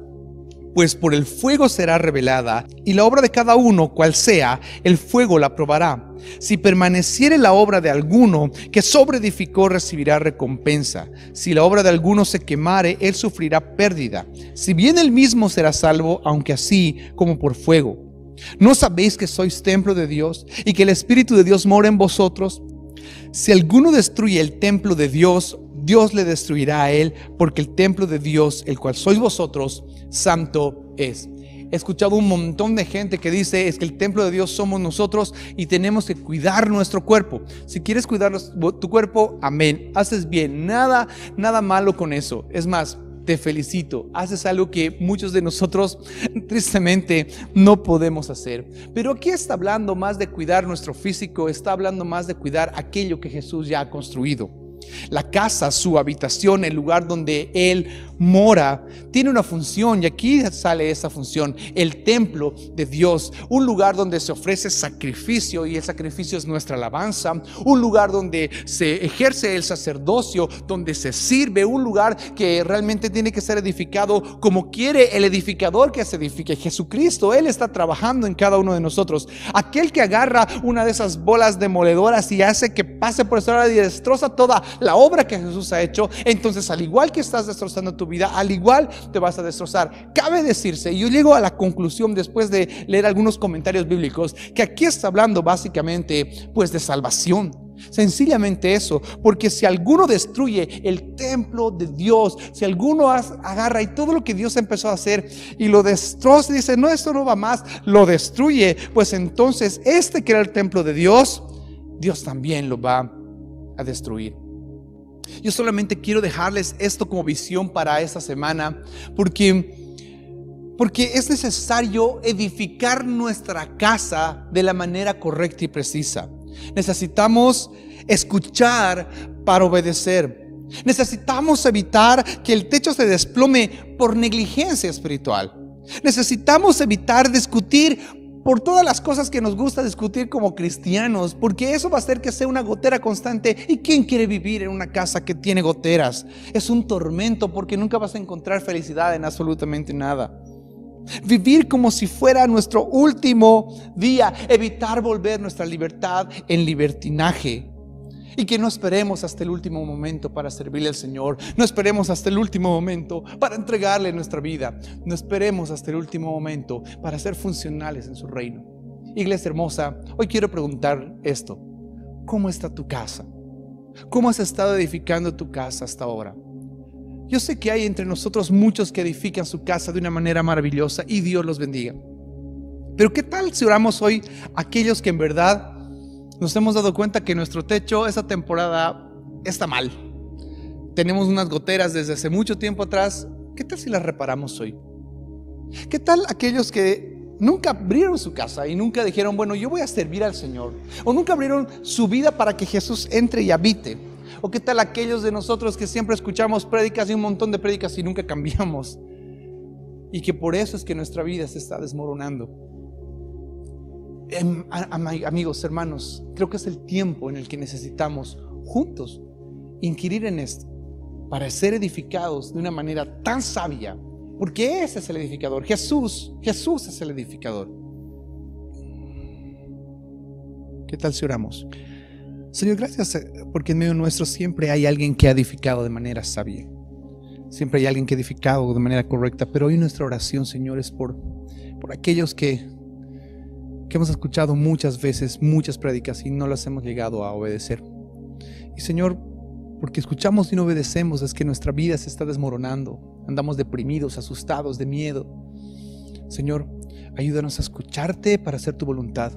Pues por el fuego será revelada, y la obra de cada uno, cual sea, el fuego la probará. Si permaneciere la obra de alguno que sobreedificó, recibirá recompensa. Si la obra de alguno se quemare, él sufrirá pérdida. Si bien él mismo será salvo, aunque así como por fuego. ¿No sabéis que sois templo de Dios y que el Espíritu de Dios mora en vosotros? Si alguno destruye el templo de Dios, Dios le destruirá a él, porque el templo de Dios, el cual sois vosotros, santo es. He escuchado un montón de gente que dice: es que el templo de Dios somos nosotros y tenemos que cuidar nuestro cuerpo. Si quieres cuidar tu cuerpo, amén, haces bien, nada malo con eso. Es más, te felicito, haces algo que muchos de nosotros tristemente no podemos hacer. Pero aquí está hablando más de cuidar nuestro físico, está hablando más de cuidar aquello que Jesús ya ha construido. La casa, su habitación, el lugar donde Él mora, tiene una función, y aquí sale esa función: el templo de Dios, un lugar donde se ofrece sacrificio, y el sacrificio es nuestra alabanza, un lugar donde se ejerce el sacerdocio, donde se sirve, un lugar que realmente tiene que ser edificado como quiere el edificador que se edifique, Jesucristo. Él está trabajando en cada uno de nosotros. Aquel que agarra una de esas bolas demoledoras y hace que pase por esta hora y destroza toda la obra que Jesús ha hecho, entonces al igual que estás destrozando tu vida, al igual te vas a destrozar. Cabe decirse, y yo llego a la conclusión después de leer algunos comentarios bíblicos, que aquí está hablando básicamente pues de salvación. Sencillamente eso, porque si alguno destruye el templo de Dios, si alguno agarra y todo lo que Dios empezó a hacer y lo destroza y dice: no, esto no va más, lo destruye, pues entonces que era el templo de Dios, Dios también lo va a destruir. Yo solamente quiero dejarles esto como visión para esta semana, porque es necesario edificar nuestra casa de la manera correcta y precisa. Necesitamos escuchar para obedecer. Necesitamos evitar que el techo se desplome por negligencia espiritual. Necesitamos evitar discutir por todas las cosas que nos gusta discutir como cristianos, porque eso va a hacer que sea una gotera constante. ¿Y quién quiere vivir en una casa que tiene goteras? Es un tormento, porque nunca vas a encontrar felicidad en absolutamente nada. Vivir como si fuera nuestro último día, evitar volver nuestra libertad en libertinaje. Y que no esperemos hasta el último momento para servirle al Señor. No esperemos hasta el último momento para entregarle nuestra vida. No esperemos hasta el último momento para ser funcionales en su reino. Iglesia hermosa, hoy quiero preguntar esto. ¿Cómo está tu casa? ¿Cómo has estado edificando tu casa hasta ahora? Yo sé que hay entre nosotros muchos que edifican su casa de una manera maravillosa y Dios los bendiga. Pero ¿qué tal si oramos hoy a aquellos que en verdad nos hemos dado cuenta que nuestro techo esta temporada está mal? Tenemos unas goteras desde hace mucho tiempo atrás. ¿Qué tal si las reparamos hoy? ¿Qué tal aquellos que nunca abrieron su casa y nunca dijeron, bueno, yo voy a servir al Señor? O nunca abrieron su vida para que Jesús entre y habite. ¿O qué tal aquellos de nosotros que siempre escuchamos prédicas y un montón de prédicas y nunca cambiamos? Y que por eso es que nuestra vida se está desmoronando. Amigos, hermanos, creo que es el tiempo en el que necesitamos juntos inquirir en esto para ser edificados de una manera tan sabia, porque ese es el edificador. Jesús es el edificador. ¿Qué tal si oramos? Señor, gracias porque en medio nuestro siempre hay alguien que ha edificado de manera sabia. Siempre hay alguien que ha edificado de manera correcta. Pero hoy nuestra oración, Señor, es por aquellos que hemos escuchado muchas veces, muchas prédicas y no las hemos llegado a obedecer. Y Señor, porque escuchamos y no obedecemos, es que nuestra vida se está desmoronando. Andamos deprimidos, asustados, de miedo. Señor, ayúdanos a escucharte para hacer tu voluntad.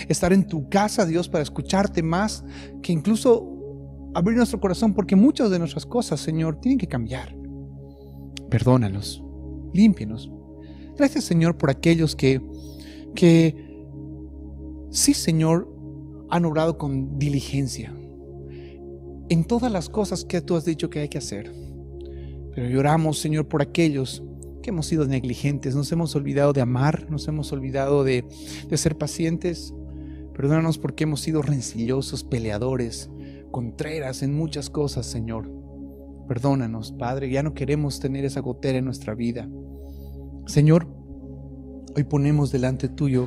Estar en tu casa, Dios, para escucharte más que incluso abrir nuestro corazón, porque muchas de nuestras cosas, Señor, tienen que cambiar. Perdónanos, límpienos. Gracias, Señor, por aquellos que sí, Señor, han obrado con diligencia en todas las cosas que tú has dicho que hay que hacer. Pero lloramos, Señor, por aquellos que hemos sido negligentes, nos hemos olvidado de amar, nos hemos olvidado de ser pacientes. Perdónanos porque hemos sido rencillosos, peleadores, contreras en muchas cosas, Señor. Perdónanos, Padre, ya no queremos tener esa gotera en nuestra vida. Señor, hoy ponemos delante tuyo.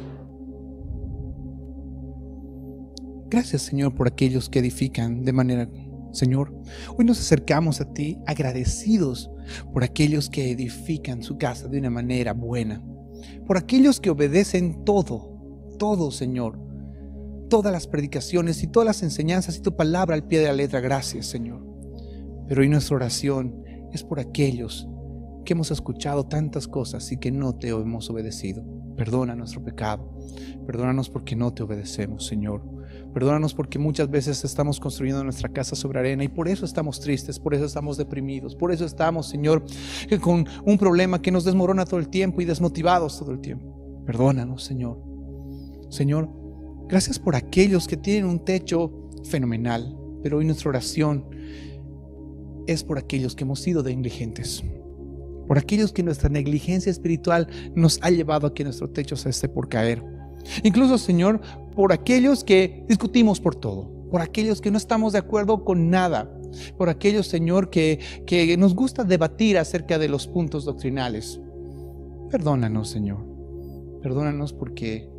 Gracias, Señor, por aquellos que edifican de manera... Señor, hoy nos acercamos a ti agradecidos por aquellos que edifican su casa de una manera buena, por aquellos que obedecen todo, Señor, todas las predicaciones y todas las enseñanzas y tu palabra al pie de la letra. Gracias, Señor. Pero hoy nuestra oración es por aquellos que hemos escuchado tantas cosas y que no te hemos obedecido. Perdona nuestro pecado, perdónanos porque no te obedecemos, Señor. Perdónanos porque muchas veces estamos construyendo nuestra casa sobre arena y por eso estamos tristes, por eso estamos deprimidos, por eso estamos, Señor, con un problema que nos desmorona todo el tiempo y desmotivados todo el tiempo. Perdónanos, Señor. Señor, gracias por aquellos que tienen un techo fenomenal, pero hoy nuestra oración es por aquellos que hemos sido negligentes, por aquellos que nuestra negligencia espiritual nos ha llevado a que nuestro techo se esté por caer. Incluso, Señor, por aquellos que discutimos por todo, por aquellos que no estamos de acuerdo con nada, por aquellos, Señor, que nos gusta debatir acerca de los puntos doctrinales. Perdónanos, Señor. Perdónanos porque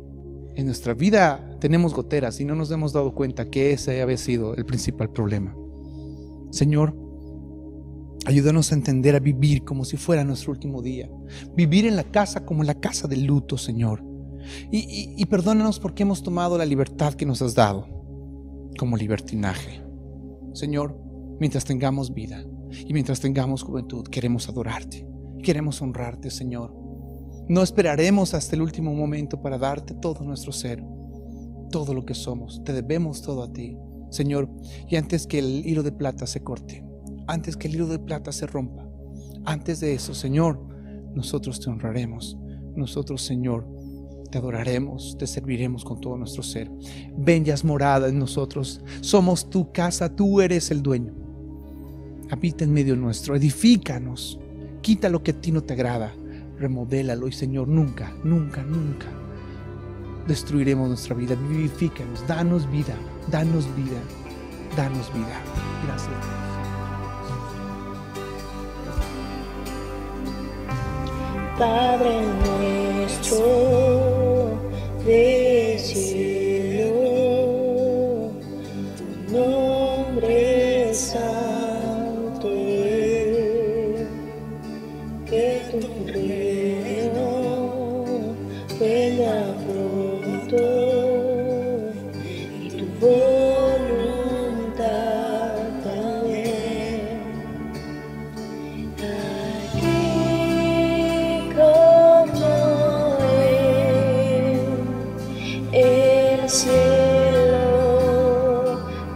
en nuestra vida tenemos goteras y no nos hemos dado cuenta que ese había sido el principal problema. Señor, ayúdanos a entender, a vivir como si fuera nuestro último día. Vivir en la casa como en la casa de luto, Señor. Y perdónanos porque hemos tomado la libertad que nos has dado como libertinaje. Señor, mientras tengamos vida y mientras tengamos juventud, queremos adorarte, queremos honrarte, Señor. No esperaremos hasta el último momento para darte todo nuestro ser, todo lo que somos. Te debemos todo a ti, Señor. Y antes que el hilo de plata se corte, antes que el hilo de plata se rompa, antes de eso, Señor, nosotros te honraremos. Nosotros, Señor, te adoraremos, te serviremos con todo nuestro ser. Ven y haz morada en nosotros. Somos tu casa, tú eres el dueño. Habita en medio nuestro, edifícanos. Quita lo que a ti no te agrada, remodélalo y, Señor, nunca destruiremos nuestra vida. Vivifícanos, danos vida, danos vida, danos vida. Gracias. Padre nuestro del cielo, tu nombre tu reino venga pronto y tu voluntad también. Aquí como en el cielo,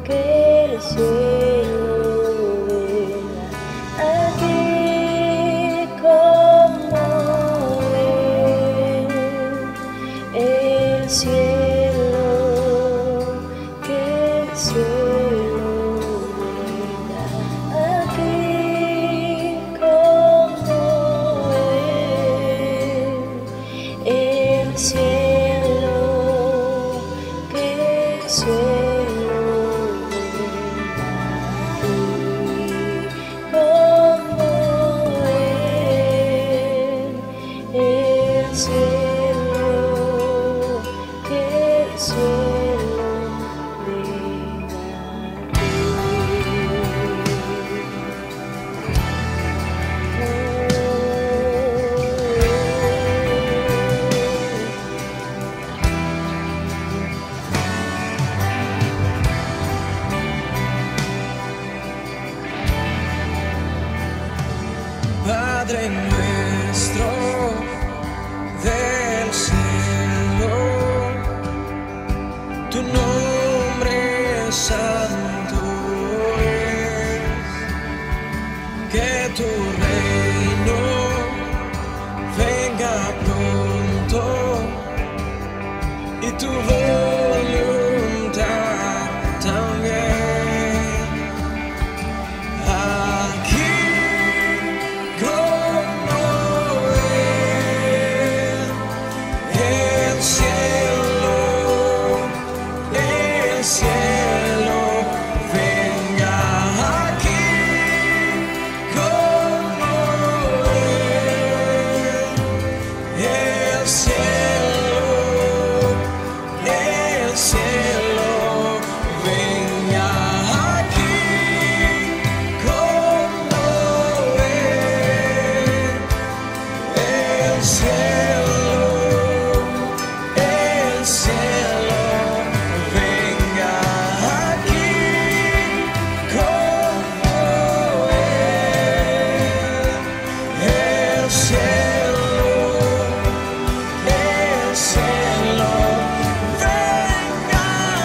que el cielo venga. Aquí como en el cielo, que el cielo venga. Aquí como en el cielo, que el cielo venga. Aquí como en el cielo, que el cielo Padre nuestro del cielo, tu nombre santo es, que tu reino venga pronto y tu voluntad también. Aquí como en el cielo, venga. Aquí como en el cielo, venga. Aquí como el cielo, venga.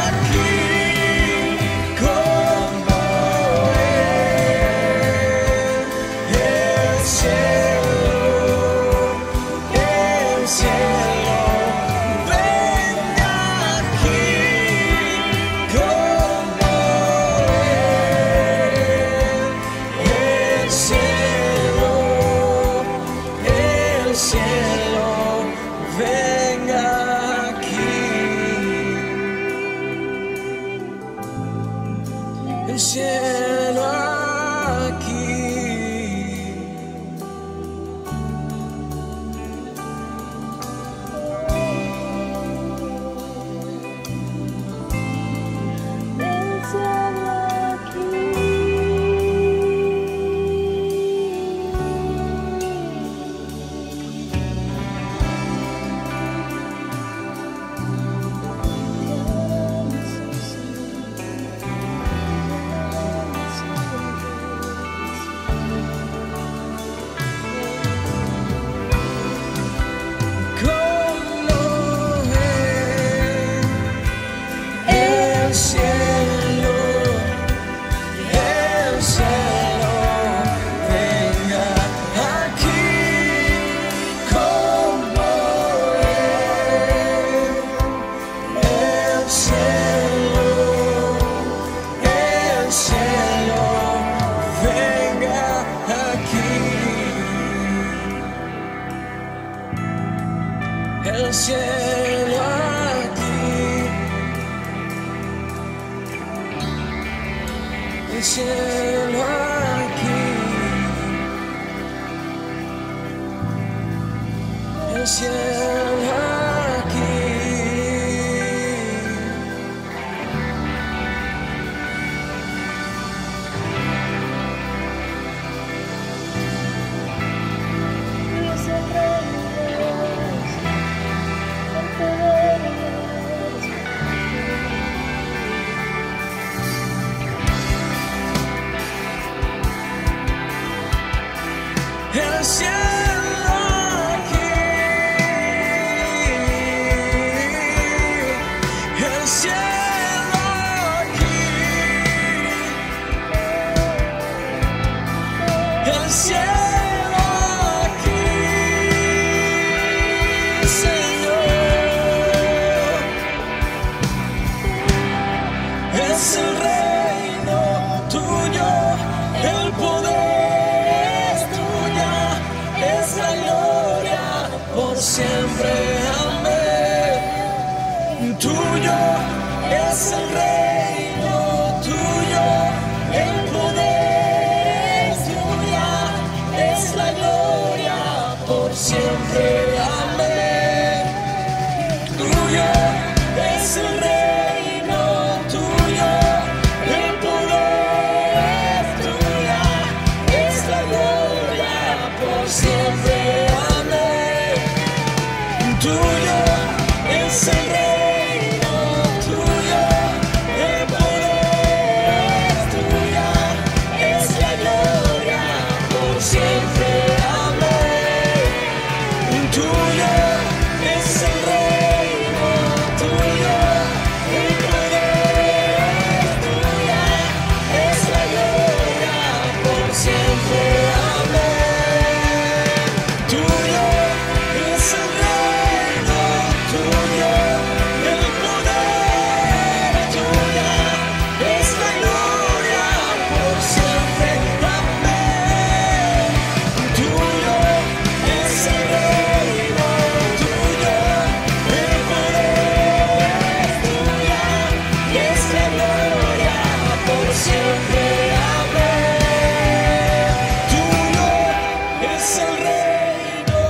Aquí como el cielo, venga. Aquí como el cielo, venga. Aquí como el cielo, venga aquí. El cielo aquí. el cielo Como el cielo, venga aquí como el cielo, venga aquí. El cielo aquí, el cielo aquí, el cielo aquí. siempre. Amén. Tuyo es el reino, tuyo el poder, tuya es la gloria por siempre. Amén. Tuyo es el reino, tuyo el poder, tuya es la gloria por siempre. Amén. Tuyo es el reino, tuyo el poder, tuya es la gloria por siempre. Amén. Tuyo es el reino, tuyo el poder, tuya es la gloria por siempre. Amén. Tuyo es el reino, tuyo el poder, tuya es la gloria por siempre. Amén. Tuyo es el reino,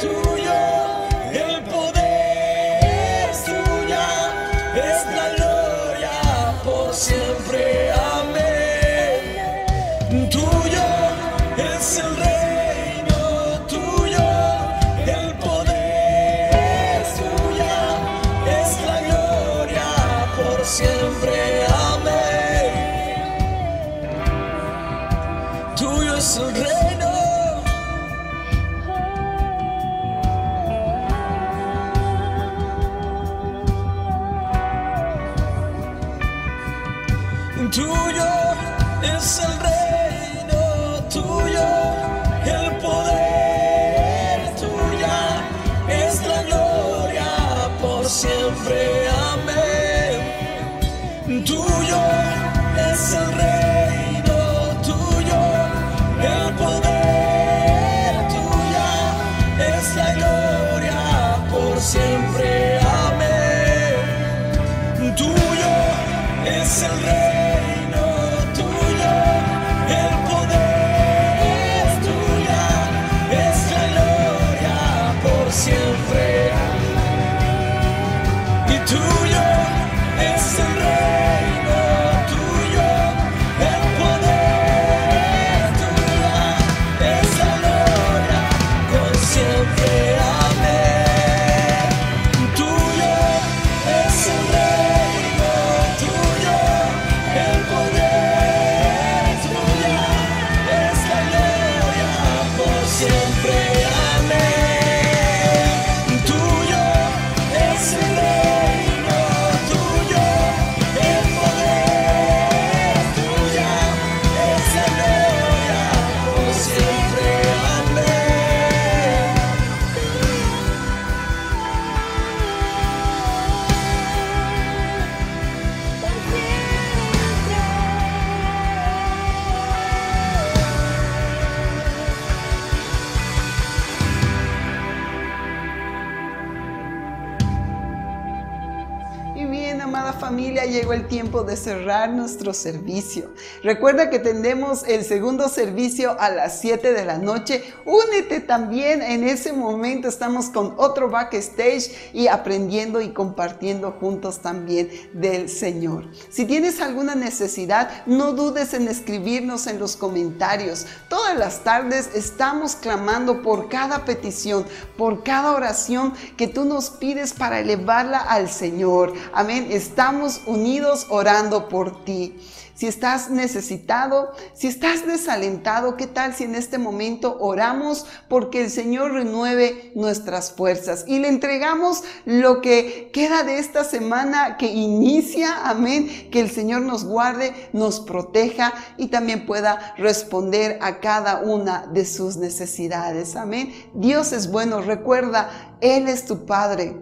tuyo el poder, tuya es la gloria por siempre. Amén. Tuyo es el reino, tuyo el poder, tuya es la gloria por siempre. Amén. Tuyo es el reino, tuyo el poder, tuya es la gloria por siempre. Amén. Tuyo es el reino. Tuyo es el reino, tuyo el poder, tuya es la gloria por siempre. Amén. Tuyo es el reino, tuyo el poder, tuya es la gloria por siempre. Amén. Tuyo es el reino, tuyo el poder, tuya es la gloria por siempre. Y tuyo es el reino, tuyo el poder, tuya es la gloria por siempre. Amén. Tuyo es el reino, tuyo el poder, tuya es la gloria por siempre. Amén. Tuyo es el reino, tuyo el poder, tuya es la gloria por siempre. Amén. Y bien, amada familia, llegó el tiempo de cerrar nuestro servicio. Recuerda que tendremos el segundo servicio a las 7 de la noche. Únete también en ese momento. Estamos con otro backstage y aprendiendo y compartiendo juntos también del Señor. Si tienes alguna necesidad, no dudes en escribirnos en los comentarios. Todas las tardes estamos clamando por cada petición, por cada oración que tú nos pides para elevarla al Señor. Amén. Estamos unidos orando por ti. Si estás necesitado, si estás desalentado, ¿qué tal si en este momento oramos porque el Señor renueve nuestras fuerzas y le entregamos lo que queda de esta semana que inicia? Amén. Que el Señor nos guarde, nos proteja y también pueda responder a cada una de sus necesidades. Amén. Dios es bueno. Recuerda, Él es tu Padre.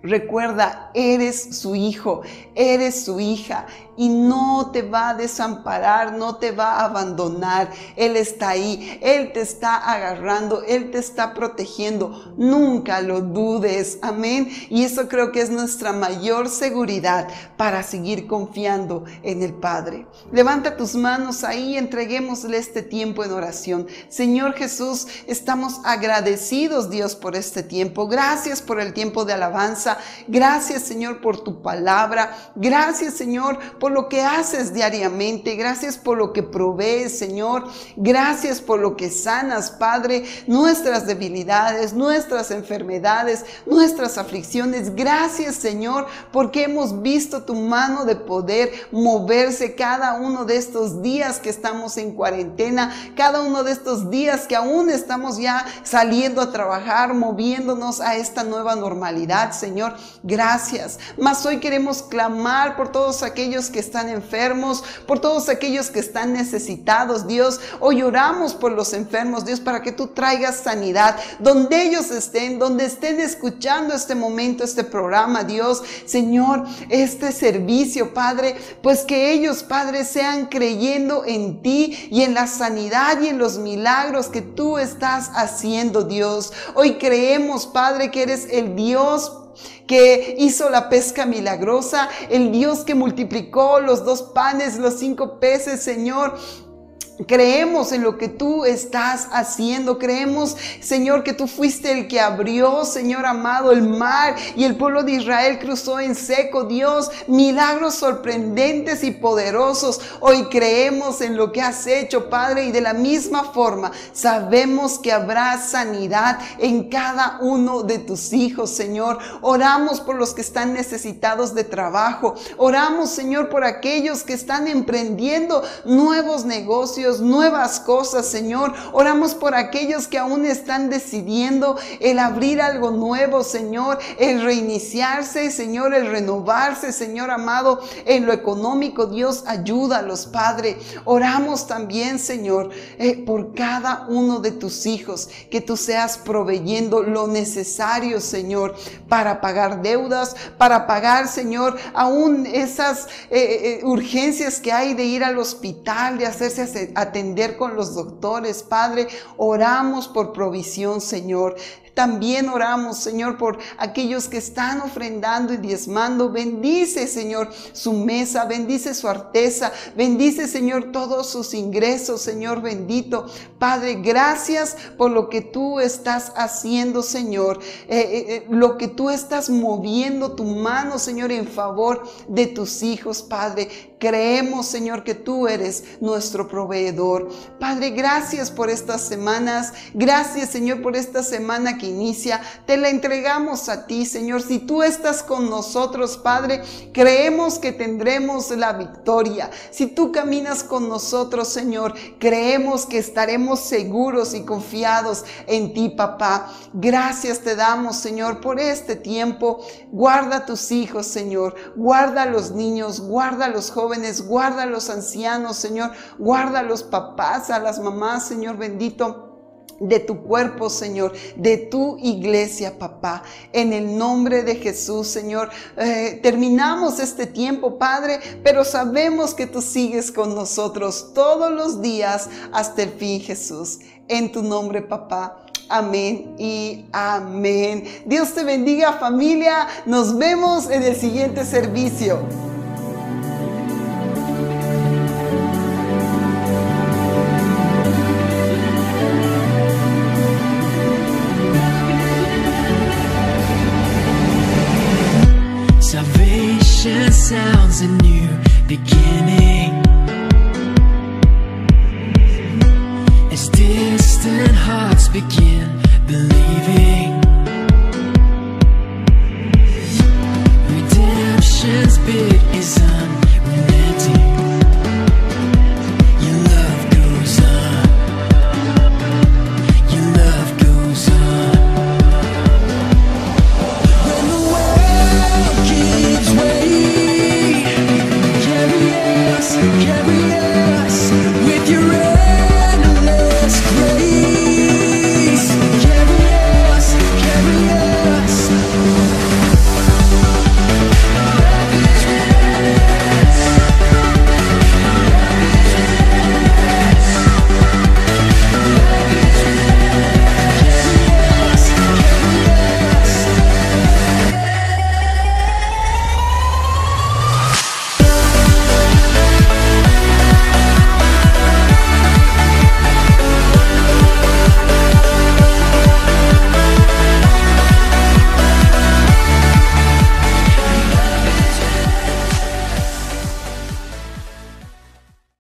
Recuerda, eres su hijo, eres su hija y no te va a desamparar, no te va a abandonar. Él está ahí, Él te está agarrando, Él te está protegiendo. Nunca lo dudes, amén. Y eso creo que es nuestra mayor seguridad para seguir confiando en el Padre. Levanta tus manos ahí, entreguémosle este tiempo en oración. Señor Jesús, estamos agradecidos, Dios, por este tiempo. Gracias por el tiempo de alabanza. Gracias, Señor, por tu palabra. Gracias, Señor, por lo que haces diariamente. Gracias por lo que provees, Señor. Gracias por lo que sanas, Padre, nuestras debilidades, nuestras enfermedades, nuestras aflicciones. Gracias, Señor, porque hemos visto tu mano de poder moverse cada uno de estos días que estamos en cuarentena, cada uno de estos días que aún estamos ya saliendo a trabajar, moviéndonos a esta nueva normalidad, Señor. Gracias. Mas hoy queremos clamar por todos aquellos que están enfermos, por todos aquellos que están necesitados, Dios. Hoy oramos por los enfermos, Dios, para que tú traigas sanidad donde ellos estén, donde estén escuchando este momento, este programa, Dios. Señor, este servicio, Padre, pues que ellos, Padre, sean creyendo en ti y en la sanidad y en los milagros que tú estás haciendo, Dios. Hoy creemos, Padre, que eres el Dios que hizo la pesca milagrosa, el Dios que multiplicó los 2 panes, los 5 peces, Señor. Creemos en lo que tú estás haciendo. Creemos, Señor, que tú fuiste el que abrió, Señor amado, el mar y el pueblo de Israel cruzó en seco. Dios, milagros sorprendentes y poderosos. Hoy creemos en lo que has hecho, Padre, y de la misma forma sabemos que habrá sanidad en cada uno de tus hijos, Señor. Oramos por los que están necesitados de trabajo. Oramos, Señor, por aquellos que están emprendiendo nuevos negocios, nuevas cosas, Señor. Oramos por aquellos que aún están decidiendo el abrir algo nuevo, Señor, el reiniciarse, Señor, el renovarse, Señor amado, en lo económico. Dios, ayúdalos, Padre. Oramos también, Señor, por cada uno de tus hijos, que tú seas proveyendo lo necesario, Señor, para pagar deudas, para pagar, Señor, aún esas urgencias que hay de ir al hospital, de hacerse atender con los doctores. Padre, oramos por provisión, Señor. También oramos, Señor, por aquellos que están ofrendando y diezmando. Bendice, Señor, su mesa, bendice su arteza, bendice, Señor, todos sus ingresos, Señor bendito. Padre, gracias por lo que tú estás haciendo, Señor, lo que tú estás moviendo tu mano, Señor, en favor de tus hijos, Padre. Creemos, Señor, que tú eres nuestro proveedor. Padre, gracias por estas semanas. Gracias, Señor, por esta semana que inicia. Te la entregamos a ti, Señor. Si tú estás con nosotros, Padre, creemos que tendremos la victoria. Si tú caminas con nosotros, Señor, creemos que estaremos seguros y confiados en ti, papá. Gracias te damos, Señor, por este tiempo. Guarda a tus hijos, Señor. Guarda a los niños, guarda a los jóvenes, guarda a los ancianos, Señor. Guarda a los papás, a las mamás, Señor bendito, de tu cuerpo, Señor, de tu iglesia, papá, en el nombre de Jesús, Señor. Terminamos este tiempo, Padre, pero sabemos que tú sigues con nosotros todos los días hasta el fin, Jesús. En tu nombre, papá. Amén y amén. Dios te bendiga, familia. Nos vemos en el siguiente servicio. Salvation sounds a new beginning.